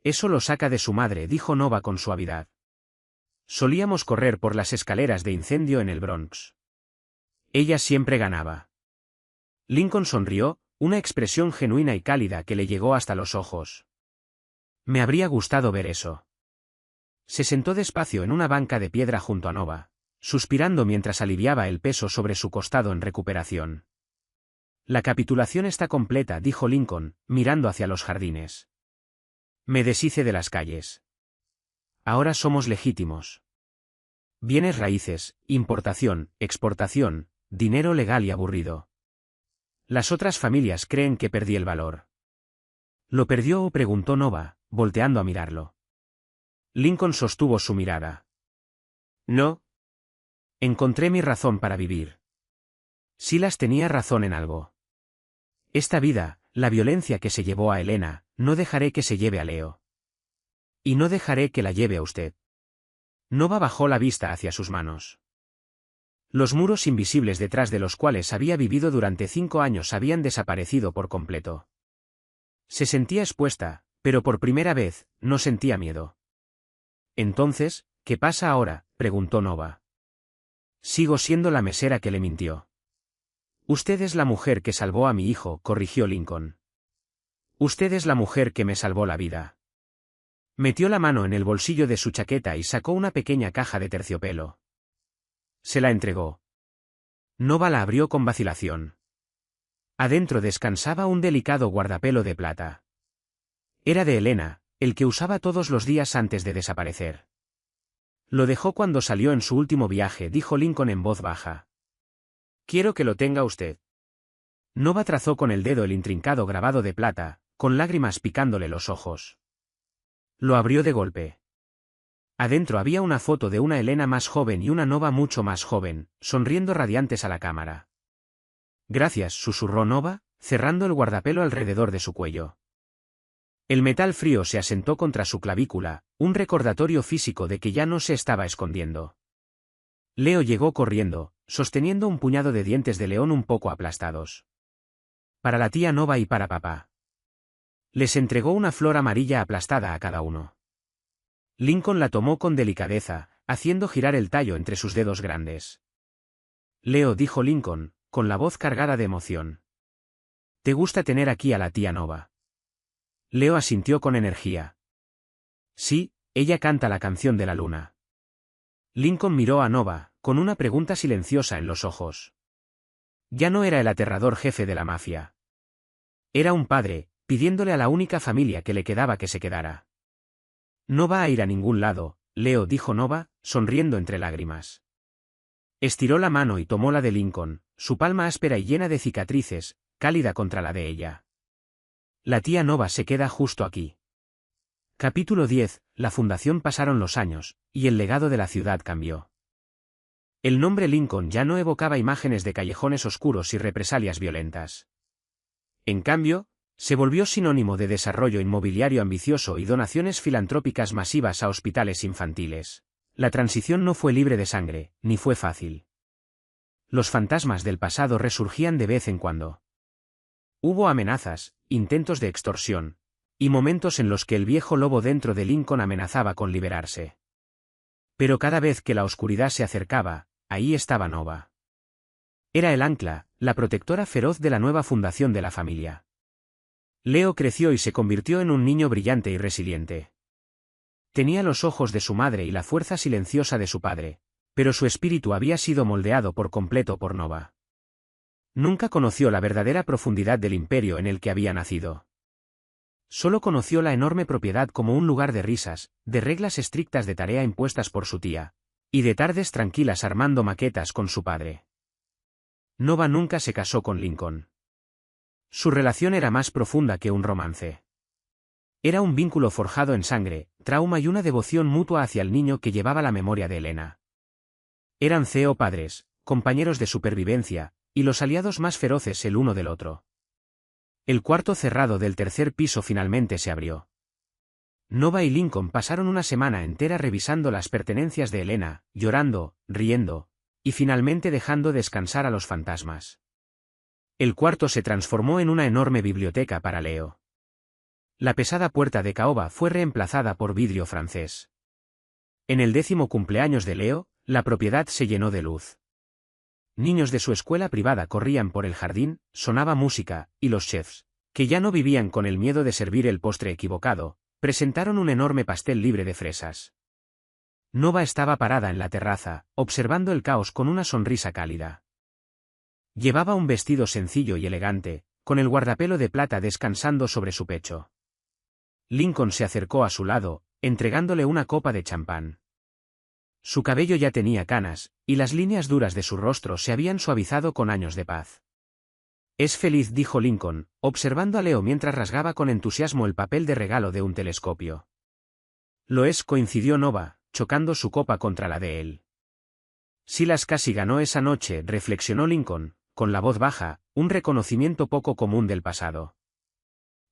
Eso lo saca de su madre, dijo Nova con suavidad. Solíamos correr por las escaleras de incendio en el Bronx. Ella siempre ganaba. Lincoln sonrió, una expresión genuina y cálida que le llegó hasta los ojos. Me habría gustado ver eso. Se sentó despacio en una banca de piedra junto a Nova, suspirando mientras aliviaba el peso sobre su costado en recuperación. La capitulación está completa, dijo Lincoln, mirando hacia los jardines. Me deshice de las calles. Ahora somos legítimos. Bienes raíces, importación, exportación, dinero legal y aburrido. Las otras familias creen que perdí el valor. ¿Lo perdió o preguntó Nova, volteando a mirarlo? Lincoln sostuvo su mirada. No. Encontré mi razón para vivir. Silas tenía razón en algo. Esta vida, la violencia que se llevó a Elena, no dejaré que se lleve a Leo. Y no dejaré que la lleve a usted. Nova bajó la vista hacia sus manos. Los muros invisibles detrás de los cuales había vivido durante 5 años habían desaparecido por completo. Se sentía expuesta, pero por primera vez, no sentía miedo. Entonces, ¿qué pasa ahora?, preguntó Nova. Sigo siendo la mesera que le mintió. Usted es la mujer que salvó a mi hijo, corrigió Lincoln. Usted es la mujer que me salvó la vida. Metió la mano en el bolsillo de su chaqueta y sacó una pequeña caja de terciopelo. Se la entregó. Nova la abrió con vacilación. Adentro descansaba un delicado guardapelo de plata. Era de Elena, el que usaba todos los días antes de desaparecer. Lo dejó cuando salió en su último viaje, dijo Lincoln en voz baja. Quiero que lo tenga usted. Nova trazó con el dedo el intrincado grabado de plata, con lágrimas picándole los ojos. Lo abrió de golpe. Adentro había una foto de una Elena más joven y una Nova mucho más joven, sonriendo radiantes a la cámara. Gracias, susurró Nova, cerrando el guardapelo alrededor de su cuello. El metal frío se asentó contra su clavícula, un recordatorio físico de que ya no se estaba escondiendo. Leo llegó corriendo, sosteniendo un puñado de dientes de león un poco aplastados. Para la tía Nova y para papá. Les entregó una flor amarilla aplastada a cada uno. Lincoln la tomó con delicadeza, haciendo girar el tallo entre sus dedos grandes. Leo, dijo Lincoln, con la voz cargada de emoción. ¿Te gusta tener aquí a la tía Nova? Leo asintió con energía. Sí, ella canta la canción de la luna. Lincoln miró a Nova, con una pregunta silenciosa en los ojos. Ya no era el aterrador jefe de la mafia. Era un padre, pidiéndole a la única familia que le quedaba que se quedara. No va a ir a ningún lado, Leo, dijo Nova, sonriendo entre lágrimas. Estiró la mano y tomó la de Lincoln, su palma áspera y llena de cicatrices, cálida contra la de ella. La tía Nova se queda justo aquí. Capítulo 10. La fundación. Pasaron los años, y el legado de la ciudad cambió. El nombre Lincoln ya no evocaba imágenes de callejones oscuros y represalias violentas. En cambio, se volvió sinónimo de desarrollo inmobiliario ambicioso y donaciones filantrópicas masivas a hospitales infantiles. La transición no fue libre de sangre, ni fue fácil. Los fantasmas del pasado resurgían de vez en cuando. Hubo amenazas, intentos de extorsión, y momentos en los que el viejo lobo dentro de Lincoln amenazaba con liberarse. Pero cada vez que la oscuridad se acercaba, ahí estaba Nova. Era el ancla, la protectora feroz de la nueva fundación de la familia. Leo creció y se convirtió en un niño brillante y resiliente. Tenía los ojos de su madre y la fuerza silenciosa de su padre, pero su espíritu había sido moldeado por completo por Nova. Nunca conoció la verdadera profundidad del imperio en el que había nacido. Solo conoció la enorme propiedad como un lugar de risas, de reglas estrictas de tarea impuestas por su tía, y de tardes tranquilas armando maquetas con su padre. Nova nunca se casó con Lincoln. Su relación era más profunda que un romance. Era un vínculo forjado en sangre, trauma y una devoción mutua hacia el niño que llevaba la memoria de Helena. Eran padres, compañeros de supervivencia, y los aliados más feroces el uno del otro. El cuarto cerrado del tercer piso finalmente se abrió. Nova y Lincoln pasaron una semana entera revisando las pertenencias de Helena, llorando, riendo, y finalmente dejando descansar a los fantasmas. El cuarto se transformó en una enorme biblioteca para Leo. La pesada puerta de caoba fue reemplazada por vidrio francés. En el 10º cumpleaños de Leo, la propiedad se llenó de luz. Niños de su escuela privada corrían por el jardín, sonaba música, y los chefs, que ya no vivían con el miedo de servir el postre equivocado, presentaron un enorme pastel libre de fresas. Nova estaba parada en la terraza, observando el caos con una sonrisa cálida. Llevaba un vestido sencillo y elegante, con el guardapelo de plata descansando sobre su pecho. Lincoln se acercó a su lado, entregándole una copa de champán. Su cabello ya tenía canas, y las líneas duras de su rostro se habían suavizado con años de paz. «Es feliz», dijo Lincoln, observando a Leo mientras rasgaba con entusiasmo el papel de regalo de un telescopio. «Lo es», coincidió Nova, chocando su copa contra la de él. «Silas casi ganó esa noche», reflexionó Lincoln, con la voz baja, un reconocimiento poco común del pasado.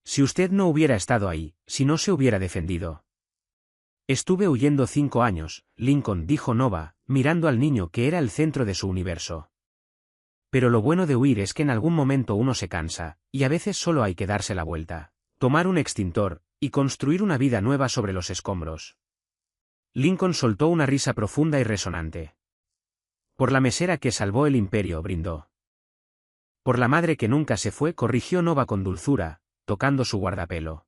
«Si usted no hubiera estado ahí, si no se hubiera defendido». «Estuve huyendo 5 años, Lincoln», dijo Nova, mirando al niño que era el centro de su universo. «Pero lo bueno de huir es que en algún momento uno se cansa, y a veces solo hay que darse la vuelta, tomar un extintor, y construir una vida nueva sobre los escombros». Lincoln soltó una risa profunda y resonante. «Por la mesera que salvó el imperio», brindó. «Por la madre que nunca se fue», corrigió Nova con dulzura, tocando su guardapelo.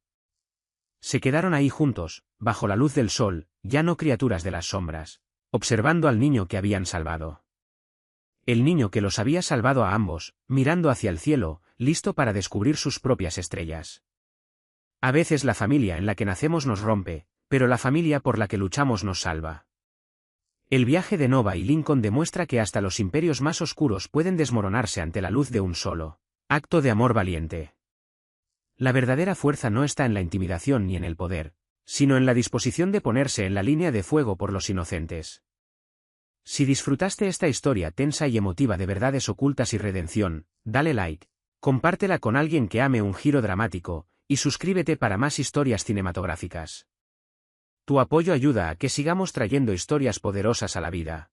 Se quedaron ahí juntos, bajo la luz del sol, ya no criaturas de las sombras, observando al niño que habían salvado. El niño que los había salvado a ambos, mirando hacia el cielo, listo para descubrir sus propias estrellas. A veces la familia en la que nacemos nos rompe, pero la familia por la que luchamos nos salva. El viaje de Nova y Lincoln demuestra que hasta los imperios más oscuros pueden desmoronarse ante la luz de un solo acto de amor valiente. La verdadera fuerza no está en la intimidación ni en el poder, sino en la disposición de ponerse en la línea de fuego por los inocentes. Si disfrutaste esta historia tensa y emotiva de verdades ocultas y redención, dale like, compártela con alguien que ame un giro dramático, y suscríbete para más historias cinematográficas. Tu apoyo ayuda a que sigamos trayendo historias poderosas a la vida.